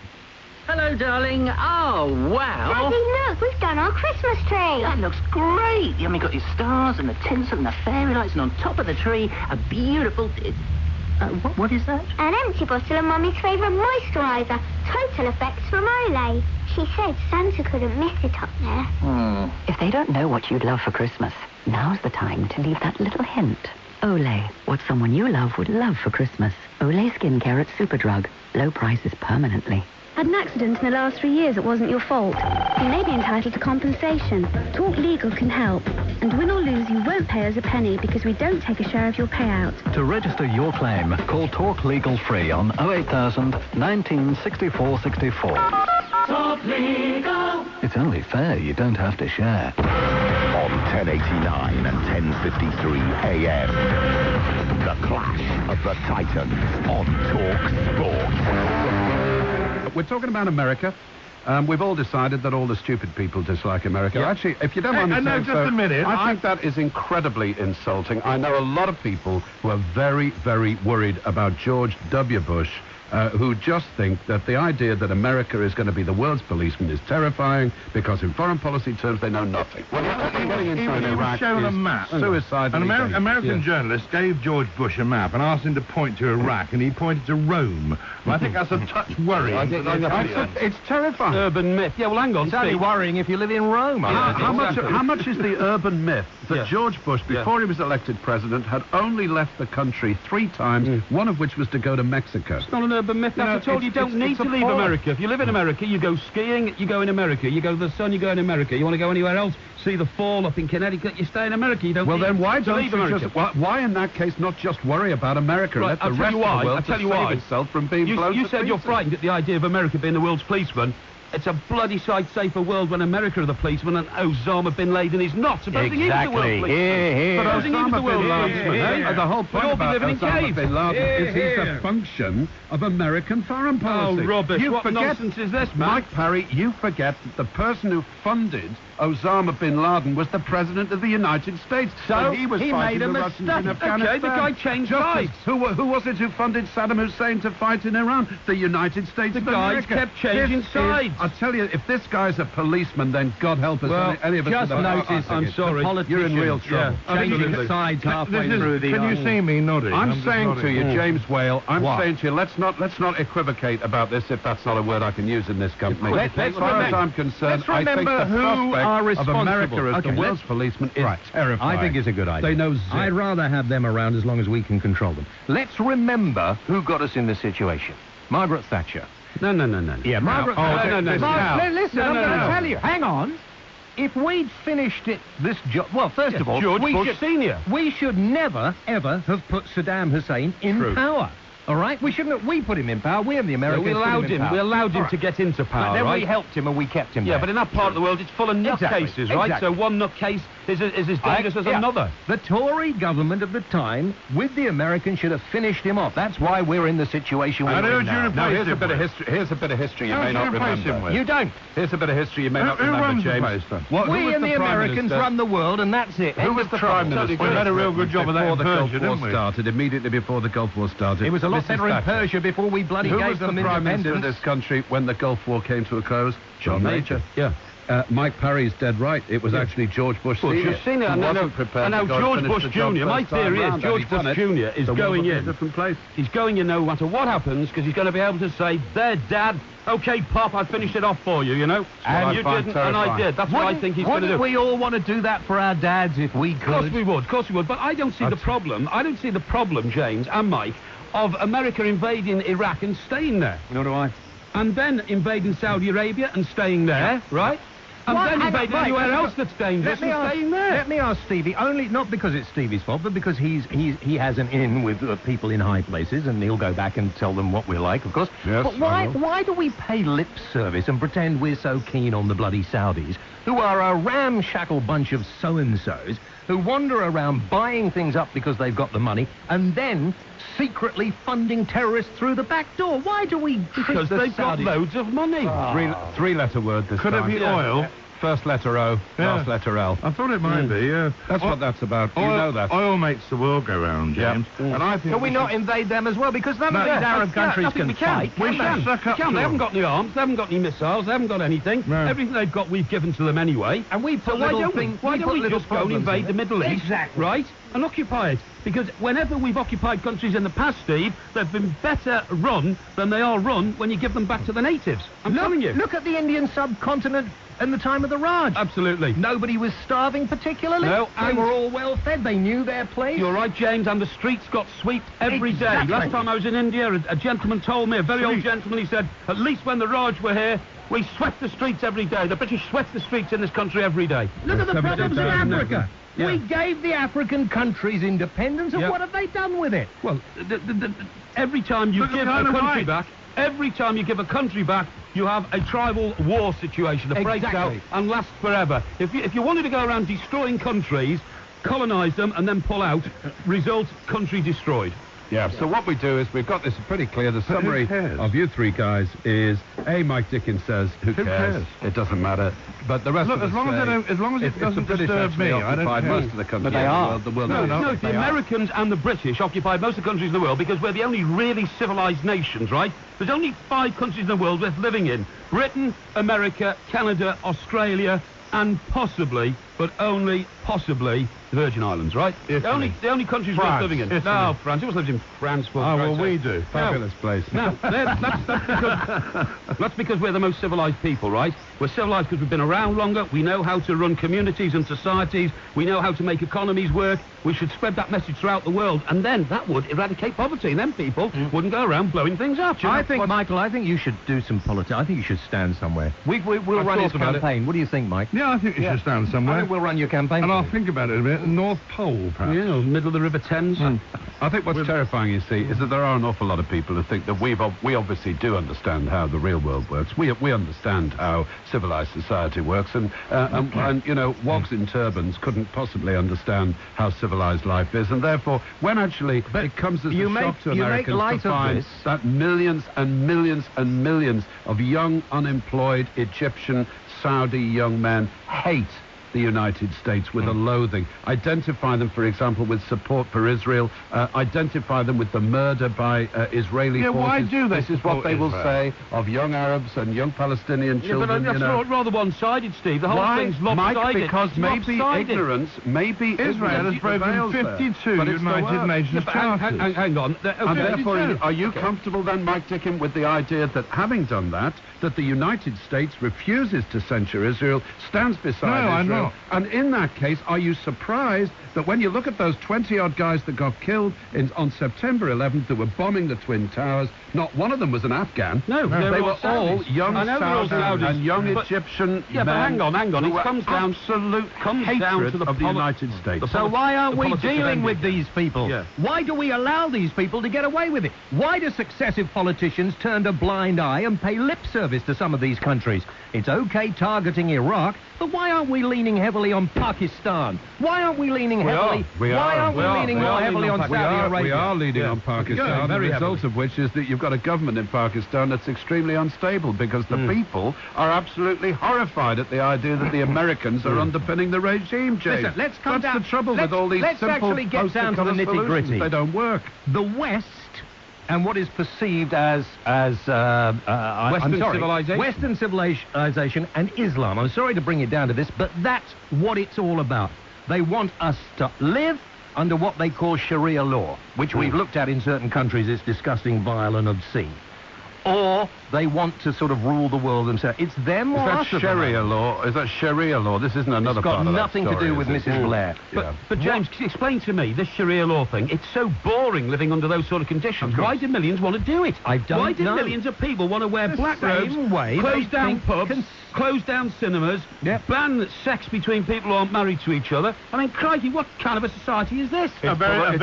S11: Hello, darling. Oh, wow.
S9: Daddy, look, we've done our Christmas tree.
S11: That looks great. You got your stars and the tinsel and the fairy lights, and on top of the tree, a beautiful... what is that?
S9: An empty bottle of Mummy's favourite moisturiser. Total Effects from Olay. She said Santa couldn't miss it up there.
S12: If they don't know what you'd love for Christmas, now's the time to leave that little hint. Olay, what someone you love would love for Christmas. Olay skincare at Superdrug. Low prices permanently.
S13: Had an accident in the last 3 years, it wasn't your fault. You may be entitled to compensation. Talk Legal can help. And win or lose, you won't pay us a penny because we don't take a share of your payout.
S14: To register your claim, call Talk Legal free on 08000 19 64 64.
S15: Talk Legal.
S14: It's only fair you don't have to share.
S2: On 1089 and 1053 AM. The Clash of the Titans on TalkSport.
S3: We're talking about America. We've all decided that all the stupid people dislike America.
S5: Yeah.
S3: Actually, if you don't mind me saying
S5: just a minute.
S3: I think that is incredibly insulting. I know a lot of people who are very, very worried about George W. Bush, who just think that the idea that America is going to be the world's policeman is terrifying because in foreign policy terms they know nothing.
S5: He was shown a map.
S3: Suicide.
S5: An American journalist gave George Bush a map and asked him to point to Iraq, and he pointed to Rome. I think that's a touch worrying.
S3: It's terrifying.
S6: Urban myth. Yeah, well, hang on.
S4: It's only worrying if you live in Rome.
S3: How much is the urban myth that George Bush, before he was elected president, had only left the country 3 times, one of which was to go to Mexico?
S6: It's not an urban myth. That's all. You don't need to leave America. If you live in America, you go skiing, you go in America. You go to the sun, you go in America. You want to go anywhere else, see the fall up in Connecticut, you stay in America. You don't
S3: well,
S6: need
S3: then why
S6: to
S3: don't
S6: leave
S3: you
S6: America.
S3: why in that case not just worry about America?
S6: Right,
S3: Let the
S6: I'll
S3: rest
S6: tell you why.
S3: of the world
S6: I'll tell you
S3: save
S6: why.
S3: itself from being blown
S6: You
S3: to
S6: said you're
S3: pieces.
S6: frightened at the idea of America being the world's policeman. It's a bloody sight safer world when America are the policeman and Osama bin Laden is not. Supposing he was the world policeman.
S3: But
S6: Supposing he was the
S3: Osama
S6: world
S3: bin
S6: policeman.
S3: Laden, the whole point
S6: We'd all be
S3: about
S6: living in
S3: Osama
S6: caves.
S3: bin Laden is he's a function of American foreign policy.
S6: Oh, rubbish.
S3: You
S6: What
S3: forget,
S6: nonsense is this, man?
S3: Mike Parry, you forget that the person who funded Osama bin Laden was the President of the United States.
S6: So
S3: and he was
S6: he
S3: fighting
S6: made a
S3: the Russians
S6: mistake.
S3: in Afghanistan.
S6: Okay, the guy changed sides.
S3: Who was it who funded Saddam Hussein to fight in Iran? The United States of
S6: guys
S3: America.
S6: kept changing
S3: This is-
S6: sides.
S3: I tell you, if this guy's a policeman, then God help us.
S6: Well,
S3: any of us
S6: just
S3: in the-
S6: notice,
S3: I'm
S6: sorry,
S3: you're in real trouble.
S4: Changing sides halfway through the...
S5: Can you see me nodding?
S3: I'm saying to you, James Whale, I'm
S4: What?
S3: saying to you, let's not equivocate about this, if that's not a word I can use in this company.
S4: Let's
S3: As far as I'm concerned,
S4: let's
S3: I think
S4: remember
S3: the
S4: who
S3: prospect
S4: are
S3: of
S4: responsible.
S3: America as
S4: Okay,
S3: the world's policeman is terrifying.
S4: I think it's a good idea.
S3: They know
S4: I'd
S3: zip.
S4: rather have them around as long as we can control them. Let's remember who got us in this situation. Margaret Thatcher.
S6: No.
S4: Yeah, Margaret
S6: Thatcher. No.
S4: Listen,
S6: No,
S4: I'm
S6: no,
S4: going to
S6: no.
S4: tell you. Hang on. If we'd finished this job... Well, first of all,
S6: George Bush Senior.
S4: We should never, ever have put Saddam Hussein in power. All right? We shouldn't have... We put him in power. We and the Americans
S6: we allowed
S4: put him in
S6: him.
S4: power.
S6: We allowed him
S4: All
S6: to get into power,
S4: But then
S6: right?
S4: we helped him and we kept him
S6: Yeah,
S4: there.
S6: but in that part of the world, it's full of nutcases, right?
S4: Exactly.
S6: So one nutcase is as dangerous as another.
S4: The Tory government of the time, with the Americans, should have finished him off. That's why we're in the situation we're in now.
S3: Now, here's a bit of history. Here's a bit of history you may not remember.
S4: You don't.
S3: Here's a bit of history you may not
S5: Who
S3: remember,
S5: runs the
S3: James.
S5: place, then?
S3: Who
S4: We
S3: was
S4: and the
S3: Prime
S4: Americans
S3: Minister?
S4: run the world, and that's it.
S3: Who was the Prime Minister?
S5: We had a real good job of that
S3: before
S5: in
S3: the Gulf
S5: Persia,
S3: War
S5: didn't we?
S3: started, immediately before the Gulf War started.
S4: It was a lot
S3: Mrs.
S4: better in
S3: Thatcher.
S4: Persia before we bloody
S3: Who
S4: gave
S3: was the
S4: them
S3: Prime Minister of
S4: independence.
S3: this country when the Gulf War came to a close?
S6: John Major.
S3: Yeah. Mike Parry's dead right. It was actually George Bush Senior.
S6: Senior,
S3: who
S6: and now-
S3: wasn't prepared
S6: and now
S3: to go
S6: George
S3: finish
S6: Bush
S3: the job
S6: Jr. My
S3: first time
S6: theory is
S3: round.
S6: George
S3: Had he done
S6: Bush
S3: it,
S6: Jr. is
S3: the world
S6: going
S3: would be a
S6: in.
S3: different place.
S6: He's going in no matter what happens because he's going to be able to say, there, Dad, okay, Pop, I finished it off for you, you know?
S3: And
S6: you didn't, and I did. That's what I think he's going to do.
S4: Wouldn't we all want to do that for our dads if we could?
S6: Of course we would. But I don't see the problem. I don't see the problem, James and Mike, of America invading Iraq and staying there.
S3: Nor do I.
S6: And then invading Saudi Arabia and staying there, right? And then invading anywhere else that's dangerous and staying there.
S4: Let me ask Stevie, only not because it's Stevie's fault, but because he has an in with people in high places, and he'll go back and tell them what we're like, of course.
S3: Yes,
S4: but why do we pay lip service and pretend we're so keen on the bloody Saudis, who are a ramshackle bunch of so-and-sos, who wander around buying things up because they've got the money, and then secretly funding terrorists through the back door? Why do we treat
S6: Because
S4: the
S6: they've got
S4: Saudis...
S6: loads of money.
S3: Three-letter word this
S5: Could
S3: time.
S5: it be oil?
S3: first letter O, last letter L.
S5: I thought it might be, yeah.
S3: That's what that's about. You know that.
S5: Oil makes the world go round, James. And I think
S4: Can we not invade them as well? Because none of these Arab countries can fight.
S6: We can. They haven't got any arms, they haven't got any missiles, they haven't got anything.
S5: No.
S6: Everything they've got we've given to them anyway.
S4: And we put
S6: why don't we just go and invade the Middle East, right, and occupy it? Because whenever we've occupied countries in the past, Steve, they've been better run than they are run when you give them back to the natives. I'm telling you.
S4: Look at the Indian subcontinent in the time of the Raj.
S6: Absolutely.
S4: Nobody was starving particularly.
S6: No,
S4: they were all well fed. They knew their place.
S6: You're right, James, and the streets got swept every day. Last time I was in India, a gentleman told me, a very old gentleman, he said, at least when the Raj were here, we swept the streets every day. The British swept the streets in this country every day.
S4: Look at the problems in Africa. Yeah. We gave the African countries independence, and what have they done with it?
S6: Well, every time you give a country back, every time you give a country back, you have a tribal war situation that breaks out and lasts forever. If you wanted to go around destroying countries, colonise them and then pull out, result, country destroyed.
S3: Yeah, so what we do is we've got this pretty clear. The summary of you three guys is, A, Mike Dickin says, who cares? It doesn't matter. But the rest of us
S5: as long as it doesn't disturb me, I don't care.
S3: Most of the countries
S6: but they are.
S3: The world.
S6: No, the Americans and the British occupied most of the countries in the world because we're the only really civilized nations, right? There's only 5 countries in the world worth living in. Britain, America, Canada, Australia, and possibly, but only possibly, the Virgin Islands, right? The only countries worth living in.
S5: Italy.
S6: No, France. Who else lives in France?
S5: We do.
S3: Fabulous place.
S6: No, that's because we're the most civilized people, right? We're civilized because we've been around longer. We know how to run communities and societies. We know how to make economies work. We should spread that message throughout the world, and then that would eradicate poverty. And then people wouldn't go around blowing things up.
S4: I think, Michael, I think you should do some politics. I think you should stand somewhere. We'll run his campaign. What do you think, Mike?
S5: Yeah, I think you should stand somewhere.
S4: I think we'll run your campaign.
S5: And I'll think about it a bit. North Pole, perhaps.
S6: Yeah, middle of the River Thames.
S3: I think what's terrifying, you see, is that there are an awful lot of people who think that we obviously do understand how the real world works. We understand how civilized society works, and you know, wogs in turbans couldn't possibly understand how civilized life is, and therefore, when actually it comes as a shock to Americans to find that millions and millions and millions of young, unemployed Egyptian, Saudi young men hate the United States with a loathing. Identify them, for example, with support for Israel. Identify them with the murder by Israeli forces.
S5: Why do they?
S3: This is what they will say of young Arabs and young Palestinian children.
S6: But that's rather one-sided, Steve. The whole thing's lopsided.
S3: Mike, because maybe ignorance,
S5: Israel has broken 52 United Nations charters.
S6: Hang on.
S3: And therefore, are you comfortable then, Mike Dickin, with the idea that having done that, that the United States refuses to censure Israel, stands beside Israel?
S5: I'm not.
S3: And in that case, are you surprised that when you look at those 20-odd guys that got killed on September 11th that were bombing the Twin Towers, not one of them was an Afghan.
S6: No,
S3: they were all young Saudis and young Egyptian men.
S6: Yeah, but hang on. It comes down to the
S3: United States.
S4: So why aren't we dealing with these people? Yeah. Why do we allow these people to get away with it? Why do successive politicians turn a blind eye and pay lip service to some of these countries? It's okay targeting Iraq, but why aren't we leaning heavily on Pakistan? Why aren't we leaning heavily? Why aren't we leaning more heavily on Saudi Arabia?
S3: We are leaning on Pakistan. The result of which is that you've got a government in Pakistan that's extremely unstable because the people are absolutely horrified at the idea that the Americans are underpinning the regime, James.
S4: Listen, let's come
S3: That's
S4: down.
S3: the trouble with all these simple
S4: actually get down to the nitty-gritty.
S3: They don't work.
S4: The West and what is perceived as Western civilization and Islam. I'm sorry to bring it down to this, but that's what it's all about. They want us to live under what they call Sharia law, which we've looked at in certain countries. It's disgusting, vile and obscene. Or they want to sort of rule the world themselves. It's them or us.
S3: Is that Sharia law? Is that Sharia law? This isn't another part of that story.
S4: It's got nothing to do with Mrs. Blair.
S6: But James, explain to me, this Sharia law thing, it's so boring living under those sort of conditions. Why do millions want to do it?
S4: I don't know.
S6: Why do millions of people want to wear black robes, close down pubs, close down cinemas, ban sex between people who aren't married to each other? I mean, crikey, what kind of a society is this?
S3: It's probably a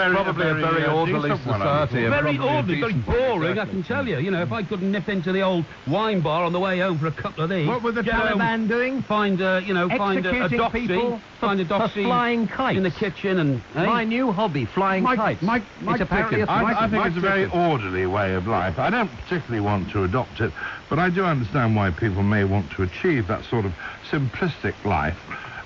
S3: very orderly society.
S6: Very orderly, very boring, I can tell you. You know, if I couldn't nip into the old wine bar on the way home for a couple of these.
S4: What were the Taliban doing?
S6: Find a doxy. Find a doxy
S4: flying kites
S6: in the kitchen and...
S4: My new hobby, flying kites.
S5: I think it's a very orderly way of life. I don't particularly want to adopt it, but I do understand why people may want to achieve that sort of simplistic life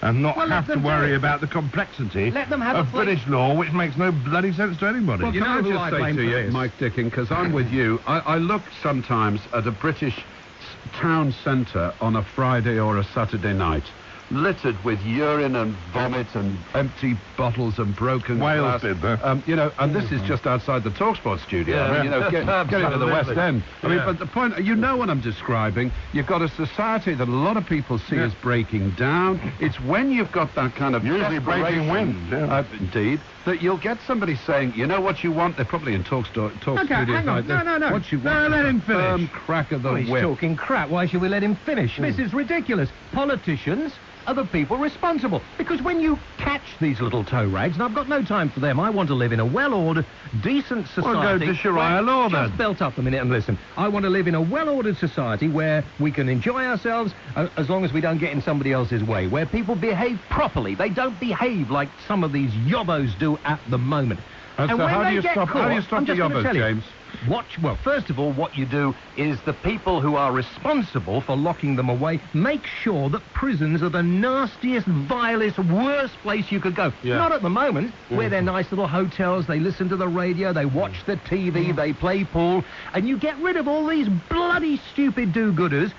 S5: and not have to worry about the complexity of British law, which makes no bloody sense to anybody.
S3: Well, can I just say to you, Mike Dickin, because I'm with you, I look sometimes at a British town centre on a Friday or a Saturday night, littered with urine and vomit and empty bottles and broken glass. And this is just outside the TalkSport studio. Get into the West End. I mean, but the point, you know what I'm describing. You've got a society that a lot of people see as breaking down. It's when you've got that kind of
S5: usually breaking wind.
S3: Indeed, that you'll get somebody saying, you know what you want? They're probably in talk studios like this.
S4: No.
S3: What you want?
S4: Let him finish.
S3: Firm crack of the whip.
S4: He's talking crap. Why should we let him finish? This is ridiculous. Politicians are the people responsible. Because when you catch these little toe rags, and I've got no time for them, I want to live in a well-ordered, decent society.
S5: Well, go to Sharia law, then.
S4: Just belt up a minute and listen. I want to live in a well-ordered society where we can enjoy ourselves as long as we don't get in somebody else's way, where people behave properly. They don't behave like some of these yobbos do at the moment.
S3: So how do you stop the yobbos, James?
S4: Well, first of all, what you do is the people who are responsible for locking them away make sure that prisons are the nastiest, vilest, worst place you could go. Not at the moment, where they're nice little hotels, they listen to the radio, they watch the TV, they play pool, and you get rid of all these bloody stupid do-gooders,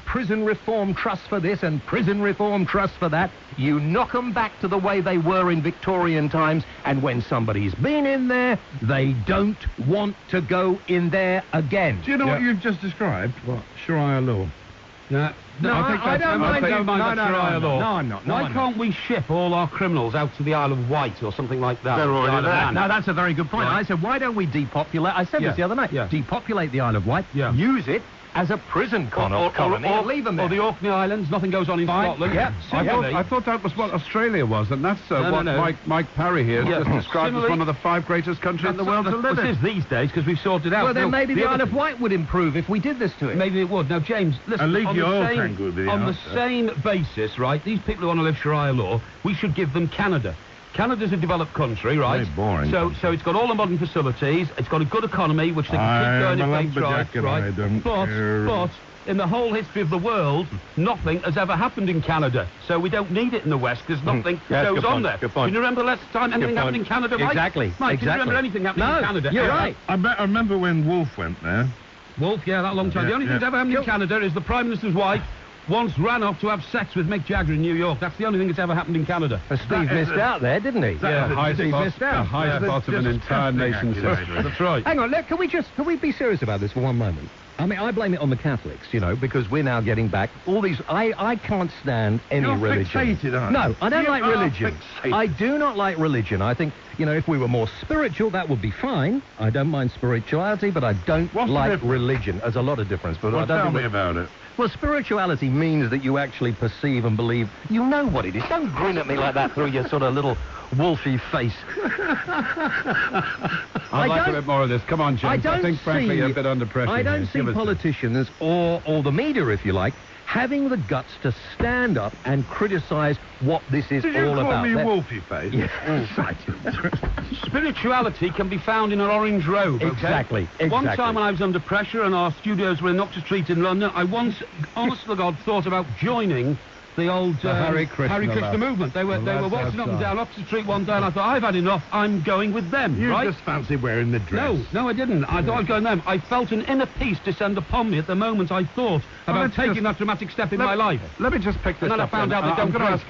S4: prison reform trust for this and prison reform trust for that. You knock them back to the way they were in Victorian times, and when somebody's been in there, they don't want to go in there again.
S5: Do you know what you've just described? What? Sharia law.
S6: No,
S4: I don't mind
S6: Sharia law.
S4: No, I'm not.
S6: Why can't we ship all our criminals out to the Isle of Wight or something like that?
S5: They're already there.
S4: No, that's a very good point.
S6: Right.
S4: I said, why don't we depopulate? I said this the other night. Depopulate the Isle of Wight. Use it as a prison colony and leave them there.
S6: Or the Orkney Islands, nothing goes on in Scotland.
S3: I thought that was what Australia was, and that's what Mike Parry here just described as one of the 5 greatest countries in the world to live in.
S6: It is these days, because we've sorted out.
S4: Well, then maybe the Isle of Wight would improve if we did this to it.
S6: Maybe it would. Now, James, listen, on the same basis, right, these people who want to live Sharia law, we should give them Canada. Canada's a developed country, right?
S5: Very boring.
S6: So it's got all the modern facilities, it's got a good economy, which they can keep going if they try, right? But in the whole history of the world, nothing has ever happened in Canada. So we don't need it in the West, because nothing goes on there. Can you remember the last time anything happened in Canada, Mike?
S4: Exactly.
S6: Mike, can you remember anything happening in Canada?
S4: You're right.
S5: I remember when Wolf went there.
S6: Wolf, that long time. The only thing that's ever happened in Canada is the Prime Minister's wife once ran off to have sex with Mick Jagger in New York. That's the only thing that's ever happened in Canada.
S4: Steve missed out there, didn't he?
S3: Steve missed out. The high spot of an entire nation's history.
S6: That's right.
S4: Hang on, can we be serious about this for one moment? I mean, I blame it on the Catholics, because we're now getting back all these... I can't stand any religion.
S5: Fixated, aren't you?
S4: No, I don't like religion. I do not like religion. I think, if we were more spiritual, that would be fine. I don't mind spirituality, but I don't like religion. There's a lot of difference. But I don't
S5: tell me about it.
S4: Well, spirituality means that you actually perceive and believe. You know what it is. Don't grin at me like that through your sort of little wolfy face.
S3: I'd like a bit more of this. Come on, James. I think, frankly, you're a bit under pressure.
S4: I don't see politicians or the media, if you like, having the guts to stand up and criticise what this is all about.
S5: Did you call me wolfy face?
S6: Spirituality can be found in an orange robe.
S4: Exactly.
S6: One time when I was under pressure and our studios were in Oxford Street in London, I once, honest to God, thought about joining the old
S3: Harry Krishna
S6: movement. They were walking up and down Oxford Street one day, and I thought, I've had enough. I'm going with them.
S5: You just fancy wearing the dress.
S6: No, I didn't. I thought I was going with them. I felt an inner peace descend upon me at the moment I thought about taking that dramatic step in my life.
S3: Let me just pick this up.
S6: And then I found out they don't
S3: ask.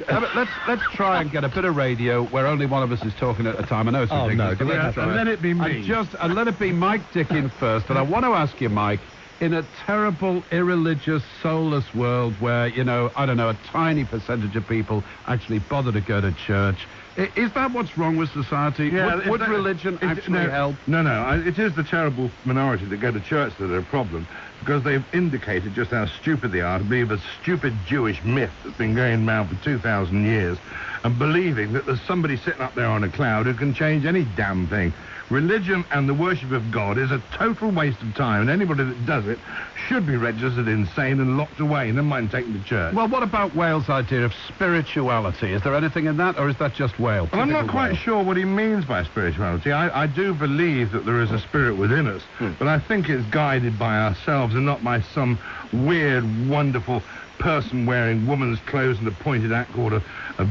S3: Let's try and get a bit of radio where only one of us is talking at a time. I know it's ridiculous.
S5: And let it be me.
S3: And let it be Mike Dickin first. And I want to ask you, Mike, in a terrible, irreligious, soulless world where, I don't know, a tiny percentage of people actually bother to go to church, is that what's wrong with society?
S5: Yeah,
S3: would religion actually help?
S5: No. It is the terrible minority that go to church that are a problem, because they've indicated just how stupid they are to believe a stupid Jewish myth that's been going around for 2,000 years, and believing that there's somebody sitting up there on a cloud who can change any damn thing. religion and the worship of God is a total waste of time, and anybody that does it should be registered insane and locked away, never mind taken to church.
S3: Well, what about Wales' idea of spirituality? Is there anything in that, or is that just Wales?
S5: Well, I'm not quite sure what he means by spirituality. I do believe that there is a spirit within us, but I think it's guided by ourselves and not by some weird, wonderful person wearing woman's clothes and a pointed hat called a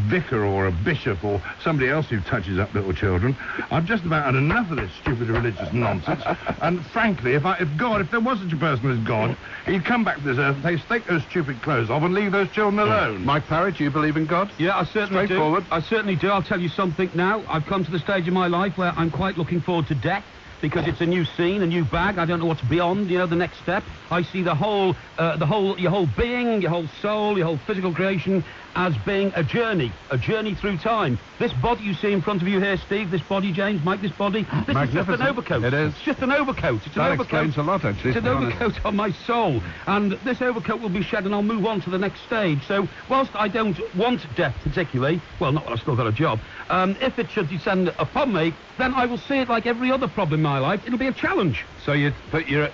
S5: vicar or a bishop or somebody else who touches up little children. I've just about had enough of this stupid religious nonsense. And frankly, if there was such a person as God, he'd come back to this earth and take those stupid clothes off and leave those children alone.
S3: Mike Parry, do you believe in God?
S6: Yeah, I certainly do. I certainly do. I'll tell you something now. I've come to the stage in my life where I'm quite looking forward to death, because it's a new scene, a new bag. I don't know what's beyond, the next step. I see your whole being, your whole soul, your whole physical creation as being a journey through time. This body you see in front of you here, Steve, this body, James, Mike, this body, this is just an overcoat.
S3: It is.
S6: It's just an overcoat. It's an
S3: that
S6: overcoat.
S3: explains a lot, actually.
S6: It's an overcoat on my soul. And this overcoat will be shed and I'll move on to the next stage. So, whilst I don't want death particularly, well, not when I've still got a job, if it should descend upon me, then I will see it like every other problem in my life. It'll be a challenge.
S3: So you're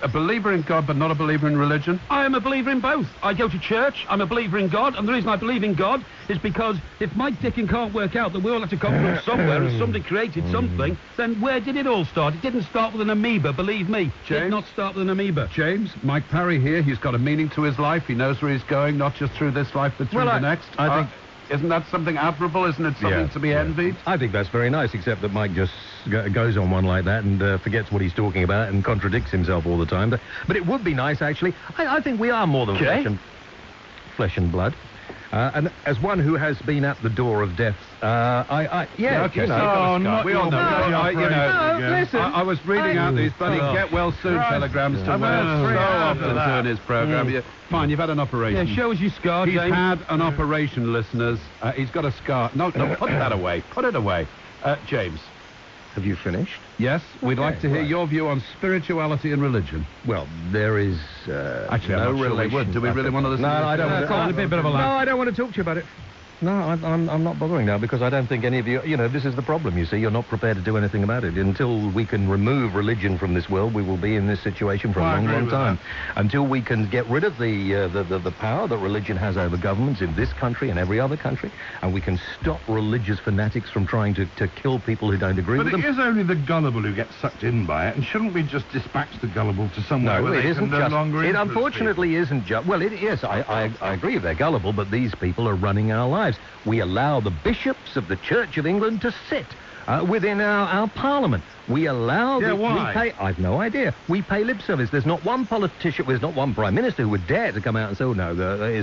S3: a believer in God, but not a believer in religion?
S6: I am a believer in both. I go to church, I'm a believer in God, and the reason I believe in God is because if Mike Dickin can't work out that we all have to come from somewhere and somebody created something, then where did it all start? It didn't start with an amoeba, believe me. James? It did not start with an amoeba.
S3: James, Mike Parry here, he's got a meaning to his life. He knows where he's going, not just through this life, but through the next.
S4: I think...
S3: Isn't that something admirable? Isn't it something to be envied?
S4: I think that's very nice, except that Mike just goes on one like that and forgets what he's talking about and contradicts himself all the time. But it would be nice, actually. I think we are more than flesh and blood. And as one who has been at the door of death, okay.
S3: We all know.
S4: Listen.
S3: I was reading out these bloody get well soon telegrams to Wales so often during his programme. Fine, you've had an operation.
S6: Yeah, show us your scar,
S3: He's
S6: James.
S3: had an operation, listeners. He's got a scar. No, put that away. Put it away. James.
S4: Have you finished?
S3: Yes, we'd like to hear your view on spirituality and religion.
S4: Well, there is
S3: actually no relation. Do we really want to listen?
S4: No, I don't.
S6: A bit of a laugh.
S4: No, I don't want to talk to you about it. No, I'm not bothering now because I don't think any of you... this is the problem, you see. You're not prepared to do anything about it. Until we can remove religion from this world, we will be in this situation for a long, long time. Until we can get rid of the power that religion has over governments in this country and every other country, and we can stop religious fanatics from trying to kill people who don't agree with them.
S5: But it is only the gullible who get sucked in by it, and shouldn't we just dispatch the gullible to somewhere where they can no longer
S4: It unfortunately isn't just... Well, yes, I agree they're gullible, but these people are running our lives. We allow the bishops of the Church of England to sit within our parliament. We allow...
S5: why?
S4: I've no idea. We pay lip service. There's not one politician, there's not one prime minister who would dare to come out and say, oh, no,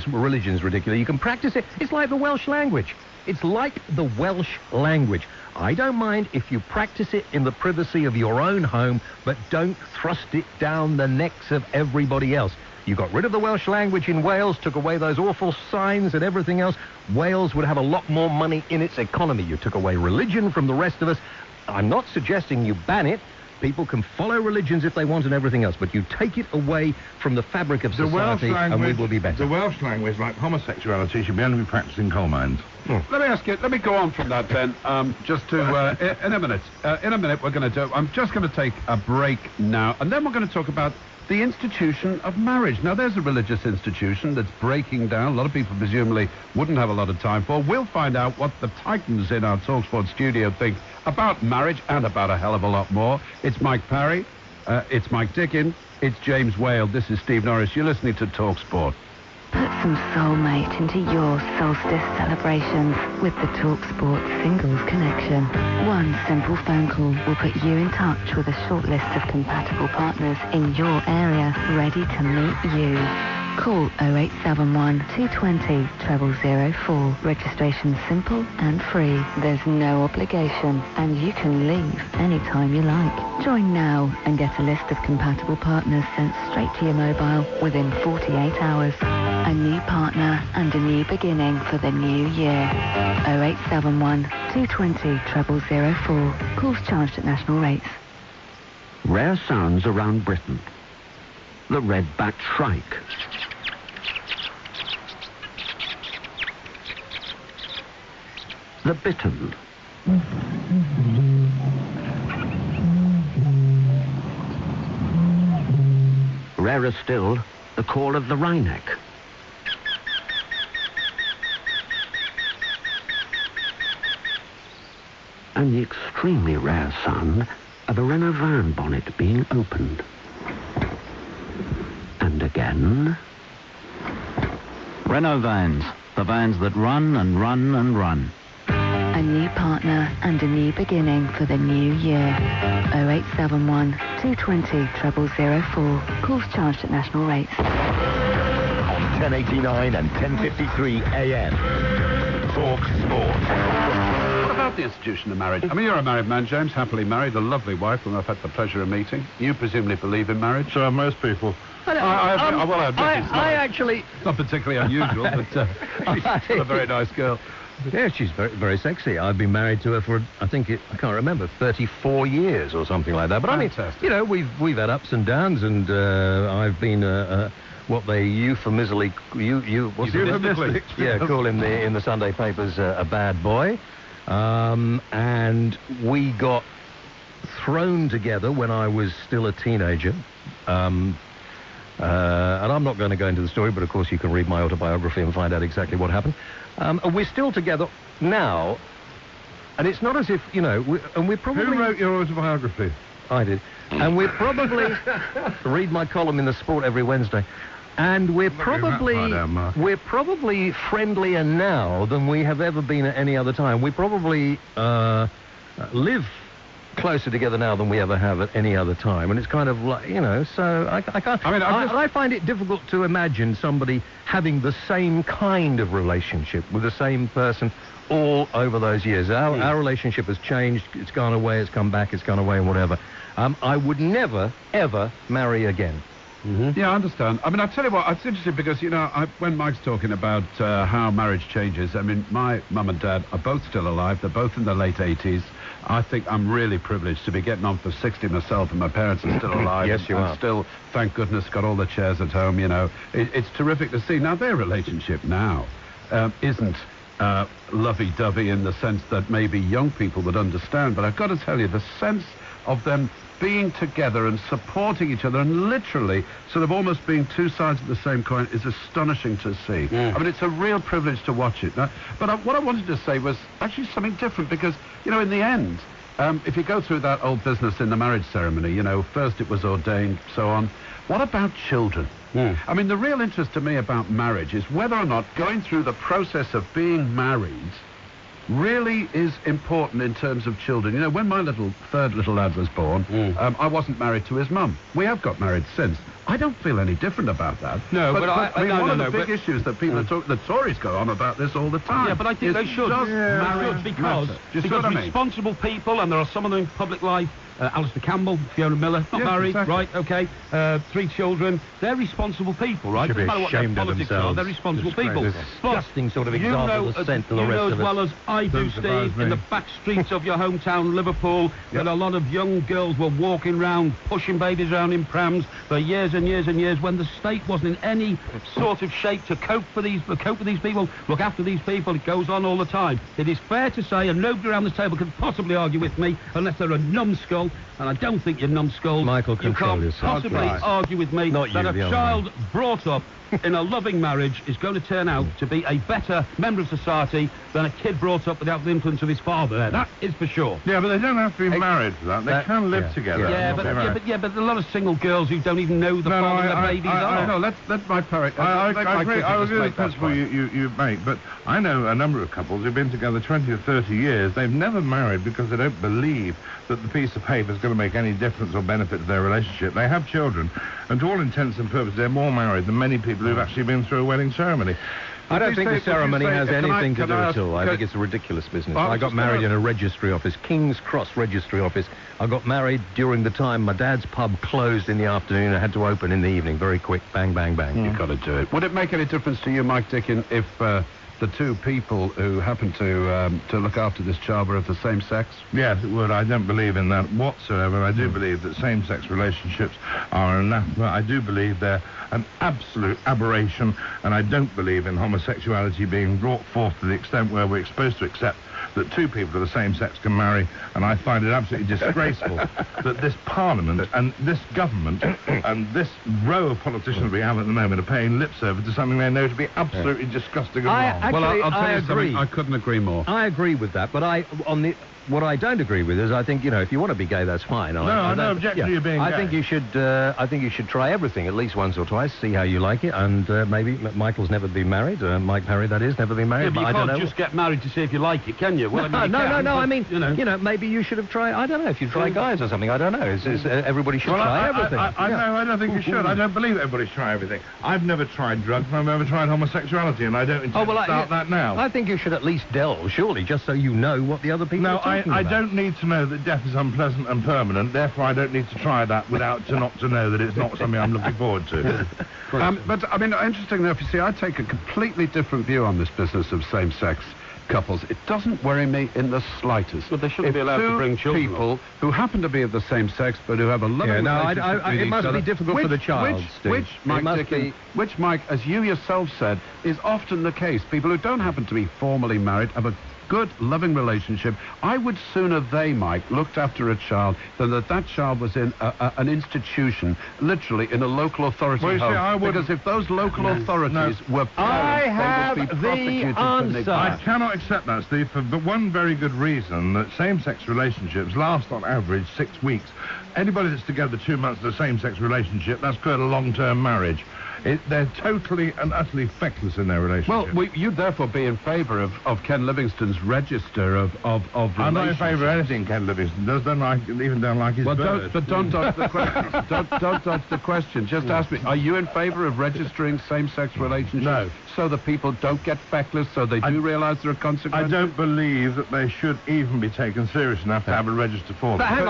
S4: religion's ridiculous. You can practice it. It's like the Welsh language. It's like the Welsh language. I don't mind if you practice it in the privacy of your own home, but don't thrust it down the necks of everybody else. You got rid of the Welsh language in Wales, took away those awful signs and everything else. Wales would have a lot more money in its economy. You took away religion from the rest of us. I'm not suggesting you ban it. People can follow religions if they want and everything else, but you take it away from the fabric of society and we will be better.
S5: The Welsh language, like homosexuality, should be only practiced in coal mines.
S3: Let me go on from that then, just to, in a minute we're going to I'm just going to take a break now, and then we're going to talk about the institution of marriage. Now, there's a religious institution that's breaking down. A lot of people presumably wouldn't have a lot of time for. We'll find out what the titans in our TalkSport studio think about marriage and about a hell of a lot more. It's Mike Parry, it's Mike Dickin, it's James Whale, this is Steve Norris. You're listening to TalkSport.
S12: Put some soulmate into your solstice celebrations with the TalkSport Singles Connection. One simple phone call will put you in touch with a short list of compatible partners in your area ready to meet you. Call 0871 220 0004. Registration simple and free. There's no obligation and you can leave anytime you like. Join now and get a list of compatible partners sent straight to your mobile within 48 hours. A new partner and a new beginning for the new year. 0871 220 0004. Calls charged at national rates.
S2: Rare sounds around Britain. The red-backed shrike. The bittern.
S16: rarer still, the call of the wryneck. And the extremely rare sound of a Renault van bonnet being opened. And again.
S14: Renault vans. The vans that run and run and run.
S12: A new partner and a new beginning for the new year. 0871 220 0004. Calls charged at national rates.
S2: On 1089 and 1053 AM. Talk Sport.
S3: What about the institution of marriage? I mean, you're a married man, James, happily married, a lovely wife whom I've had the pleasure of meeting. You presumably believe in marriage?
S5: So are most people.
S4: I actually...
S3: It's not particularly unusual, but she's a very nice girl.
S4: Yeah, she's very, very sexy. I've been married to her for, I can't remember, 34 years or something like that. But
S3: fantastic.
S4: I mean, you know, we've had ups and downs, and I've been what they euphemistically call in the Sunday papers a bad boy. And we got thrown together when I was still a teenager. And I'm not going to go into the story, but of course you can read my autobiography and find out exactly what happened. And we're still together now, and it's not as if, you know, we're probably...
S5: Who wrote your autobiography?
S4: I did. And we're probably... read my column in the Sport every Wednesday. And we're probably friendlier now than we have ever been at any other time. We probably live closer together now than we ever have at any other time, and it's kind of like, you know, so I can't... I mean, I find it difficult to imagine somebody having the same kind of relationship with the same person all over those years. Our relationship has changed, it's gone away, it's come back, it's gone away, and whatever. I would never, ever marry again.
S3: Mm-hmm. Yeah, I understand. I mean, I'll tell you what, it's interesting because, you know, when Mike's talking about how marriage changes, I mean, my mum and dad are both still alive. They're both in their late 80s. I think I'm really privileged to be getting on for 60 myself, and my parents are still alive.
S4: Yes, you are.
S3: Still, thank goodness, got all the chairs at home, you know. It's terrific to see. Now, their relationship now isn't lovey-dovey in the sense that maybe young people would understand, but I've got to tell you, the sense of them being together and supporting each other and literally sort of almost being two sides of the same coin is astonishing to see. I mean, it's a real privilege to watch it. Now, but what I wanted to say was actually something different because, you know, in the end, if you go through that old business in the marriage ceremony, you know, first it was ordained, so on. What about children? I mean, the real interest to me about marriage is whether or not going through the process of being married really is important in terms of children. You know, when my third little lad was born, I wasn't married to his mum. We have got married since. I don't feel any different about that.
S6: No, but
S3: I mean, one of the big issues that people are talking, the Tories go on about this all the time.
S6: Yeah, but I think they should. Marriage because responsible people, and there are some of them in public life, Alistair Campbell, Fiona Miller, not married, exactly. Right, okay, 3 children, they're responsible people, right?
S4: Should be ashamed of themselves.
S6: They're responsible people.
S4: Disgusting sort of example of scent and the rest of
S6: as well as I do, Steve, in the back streets of your hometown, Liverpool, that a lot of young girls were walking around, pushing babies around in prams for years and years and years when the state wasn't in any sort of shape to cope with these people, look after these people. It goes on all the time. It is fair to say, and nobody around this table can possibly argue with me unless they're a numbskull, and I don't think you're numbskulls.
S4: Michael, control yourself.
S6: You can't possibly argue with me that a child brought up in a loving marriage is going to turn out to be a better member of society than a kid brought up without the influence of his father. That is for sure.
S5: Yeah, but they don't have to be married for that. They can live together.
S6: But a lot of single girls who don't even know the father of their babies are.
S5: No, let my Parry. I agree with the principle you make, but I know a number of couples who've been together 20 or 30 years. They've never married because they don't believe that the piece of paper is going to make any difference or benefit to their relationship. They have children, and to all intents and purposes, they're more married than many people who've actually been through a wedding ceremony.
S4: I don't think the ceremony has anything to do at all. I think it's a ridiculous business. I got married in a registry office, King's Cross Registry Office. I got married during the time my dad's pub closed in the afternoon. I had to open in the evening, very quick, bang, bang, bang.
S3: You've got to do it. Would it make any difference to you, Mike Dickin, if the two people who happen to look after this child were of the same sex?
S5: Yes, it would. I don't believe in that whatsoever. I do believe that same-sex relationships are anathema. I do believe they're an absolute aberration, and I don't believe in homosexuality being brought forth to the extent where we're supposed to accept that two people of the same sex can marry, and I find it absolutely disgraceful that this Parliament and this government and this row of politicians we have at the moment are paying lip service to something they know to be absolutely disgusting and wrong.
S3: I'll tell you something, I couldn't agree more.
S4: I agree with that, but what I don't agree with is I think, if you want to be gay, that's fine.
S5: I don't object to you being gay.
S4: I think you should try everything at least once or twice, see how you like it, and maybe Michael's never been married, Mike Parry, that is, never been married.
S6: Yeah, but you can't just get married to see if you like it, can you? Well,
S4: no, I mean, maybe you should have tried, I don't know, if you try guys or something, I don't know. Everybody should try everything.
S5: I don't think you should. I don't believe everybody should try everything. I've never tried drugs, and I've never tried homosexuality, and I don't intend to start that now.
S4: I think you should at least delve, surely, just so you know what the other people are talking about.
S5: I don't need to know that death is unpleasant and permanent, therefore I don't need to try that not to know that it's not something I'm looking forward to.
S3: But, I mean, interestingly enough, you see, I take a completely different view on this business of same-sex couples. It doesn't worry me in the slightest.
S6: But they shouldn't be allowed to bring children.
S3: People who happen to be of the same sex but who have a loving relationship with
S4: it must be difficult for the child,
S3: Which, Mike, as you yourself said, is often the case. People who don't happen to be formally married have a good, loving relationship. I would sooner they, Mike, looked after a child than that child was in an institution, literally in a local authority home. Because if those local authorities were
S4: I
S3: they would be
S4: have
S3: prosecuted
S4: the answer.
S5: I cannot accept that, Steve, for one very good reason, that same-sex relationships last on average 6 weeks. Anybody that's together 2 months in a same-sex relationship, that's called a long-term marriage. They're totally and utterly feckless in their relationship.
S3: Well, you'd therefore be in favour of Ken Livingstone's register of relationships.
S5: I'm not in favour of anything Ken Livingstone does. Don't like his bird.
S3: Don't dodge the question. don't dodge the question. Just ask me, are you in favour of registering same-sex relationships?
S5: No.
S3: So that people don't get feckless, so they do realise there are consequences?
S5: I don't believe that they should even be taken serious enough to have a register for them.
S4: But hang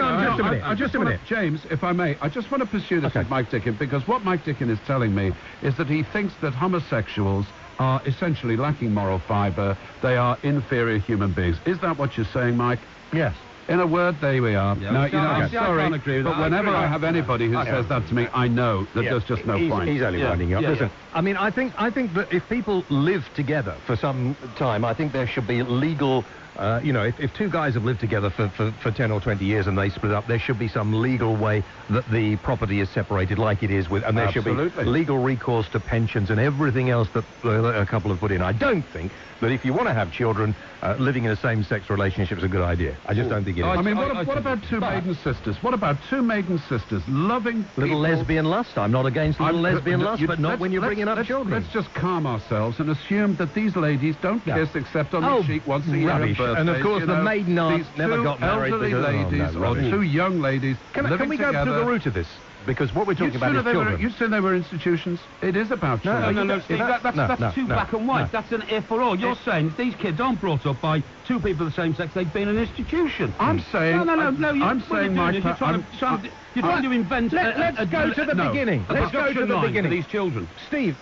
S4: on, just a minute.
S3: James, if I may, I just want to pursue this with Mike Dickin, because what Mike Dickin is telling me is that he thinks that homosexuals are essentially lacking moral fibre. They are inferior human beings. Is that what you're saying, Mike?
S5: Yes.
S3: In a word, there we are.
S6: Yeah,
S3: now, I'm sorry,
S6: I can't agree with
S3: but
S6: that.
S3: whenever I have anybody who says that to me, I know that there's just no point.
S4: He's only winding you up. Listen, I mean, I think that if people live together for some time, I think there should be legal... if two guys have lived together for 10 or 20 years and they split up, there should be some legal way that the property is separated like it is with, and there should be legal recourse to pensions and everything else that a couple have put in. I don't think that if you want to have children, living in a same-sex relationship is a good idea. I just don't think it is.
S3: I mean, what about two maiden sisters? What about two maiden sisters, loving
S4: little lesbian lust? I'm not against little lesbian lust, but not when you're bringing up children.
S3: Let's just calm ourselves and assume that these ladies don't kiss except on the cheek once a year.
S4: Rubbish. And of course, the maiden aunt never got married.
S3: These ladies or two young ladies
S4: Can we go to the root of this? Because what we're talking about is children.
S3: You said they were institutions. It is about children.
S6: No, Steve, that's too black and white. That's an if or all. You're saying these kids aren't brought up by two people of the same sex. They've been in an institution.
S3: I'm saying...
S6: No.
S3: I'm saying, Mike...
S6: You're trying to invent...
S4: Let's go to the beginning. Let's go to the beginning.
S6: For these children.
S4: Steve,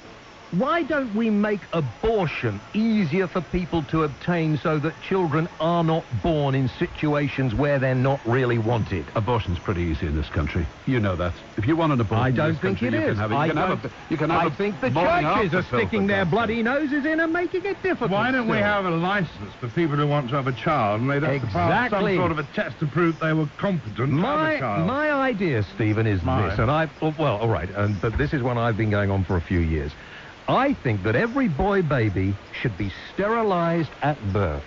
S4: why don't we make abortion easier for people to obtain so that children are not born in situations where they're not really wanted?
S3: Abortion's pretty easy in this country. You know that. If you want an abortion,
S4: I don't think it is. I think the churches are sticking their bloody noses in and making it difficult.
S5: Why don't we have a license for people who want to have a child, and they'd have to pass some sort of a test to prove they were competent to have a child?
S4: My idea, Stephen, is this, and all right, but this is one I've been going on for a few years. I think that every boy baby should be sterilized at birth.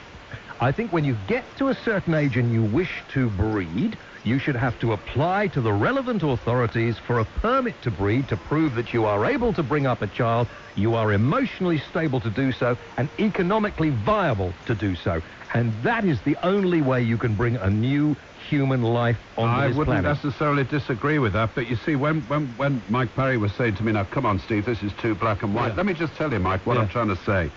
S4: I think when you get to a certain age and you wish to breed, you should have to apply to the relevant authorities for a permit to breed to prove that you are able to bring up a child, you are emotionally stable to do so, and economically viable to do so. And that is the only way you can bring a new human life onto this planet.
S3: I wouldn't necessarily disagree with that, but you see, when Mike Parry was saying to me, now, come on, Steve, this is too black and white, let me just tell you, Mike, what I'm trying to say.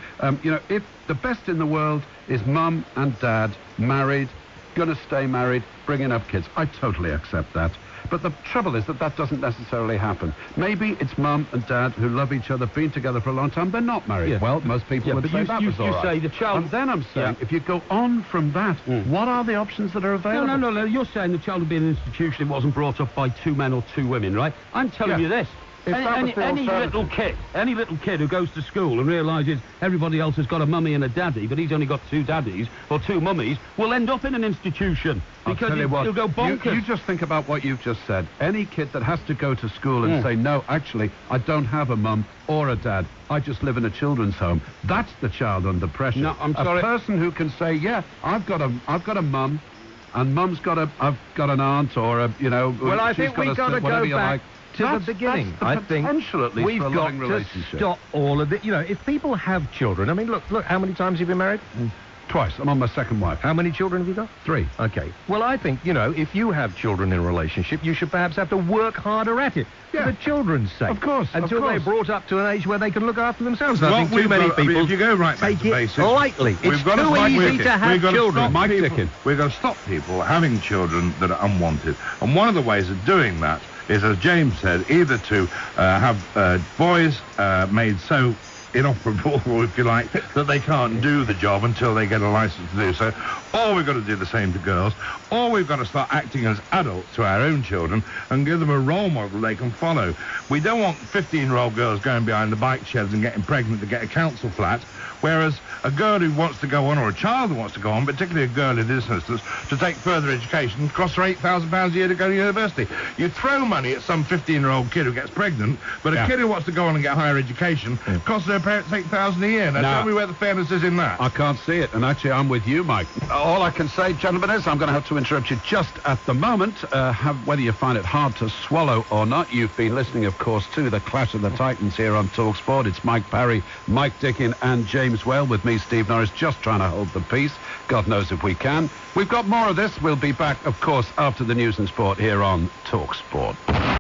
S3: If the best in the world is mum and dad, married, going to stay married, bringing up kids, I totally accept that. But the trouble is that doesn't necessarily happen. Maybe it's mum and dad who love each other, been together for a long time, they're not married. Yeah. Well, most people would say that was all right.
S6: You say the child...
S3: And then I'm saying, if you go on from that, what are the options that are available?
S6: No, you're saying the child would be in an institution it wasn't brought up by two men or two women, right? I'm telling you this. Any little kid who goes to school and realises everybody else has got a mummy and a daddy, but he's only got two daddies or two mummies, will end up in an institution because he'll go bonkers.
S3: You just think about what you've just said. Any kid that has to go to school and say, no, actually, I don't have a mum or a dad. I just live in a children's home. That's the child under pressure.
S6: No, I'm sorry.
S3: A person who can say, yeah, I've got a mum, and mum's I've got an aunt or a, you know.
S4: Well, I think we've got to go back to the beginning.
S3: I think we've
S4: got to stop all of it. You know, if people have children, I mean, look, how many times have you been married?
S3: Twice. I'm on my second wife.
S4: How many children have you got?
S3: 3.
S4: Okay. Well, I think, you know, if you have children in a relationship, you should perhaps have to work harder at it. For the children's sake.
S3: Of course.
S4: Until they're brought up to an age where they can look after themselves. I think
S5: too many people if you go right back
S4: take
S5: to
S4: it
S5: basics,
S4: lightly. It's too easy to have children.
S3: Mike Dickin.
S5: We've got to stop people having children that are unwanted. And one of the ways of doing that is, as James said, either to have boys made so inoperable, if you like, that they can't do the job until they get a license to do so, or we've got to do the same to girls, or we've got to start acting as adults to our own children and give them a role model they can follow. We don't want 15-year-old girls going behind the bike sheds and getting pregnant to get a council flat, whereas a girl who wants to go on, or a child who wants to go on, particularly a girl in this instance, to take further education, costs her £8,000 a year to go to university. You throw money at some 15-year-old kid who gets pregnant, but a kid who wants to go on and get higher education costs her parents £8,000 a year. Now, tell me where the fairness is in that.
S3: I can't see it, and actually I'm with you, Mike. All I can say, gentlemen, is I'm going to have to interrupt you just at the moment. Whether you find it hard to swallow or not, you've been listening, of course, to the Clash of the Titans here on TalkSport. It's Mike Parry, Mike Dickin and James Well with me, Steve Norris, just trying to hold the peace. God knows if we can. We've got more of this. We'll be back, of course, after the news and sport here on TalkSport.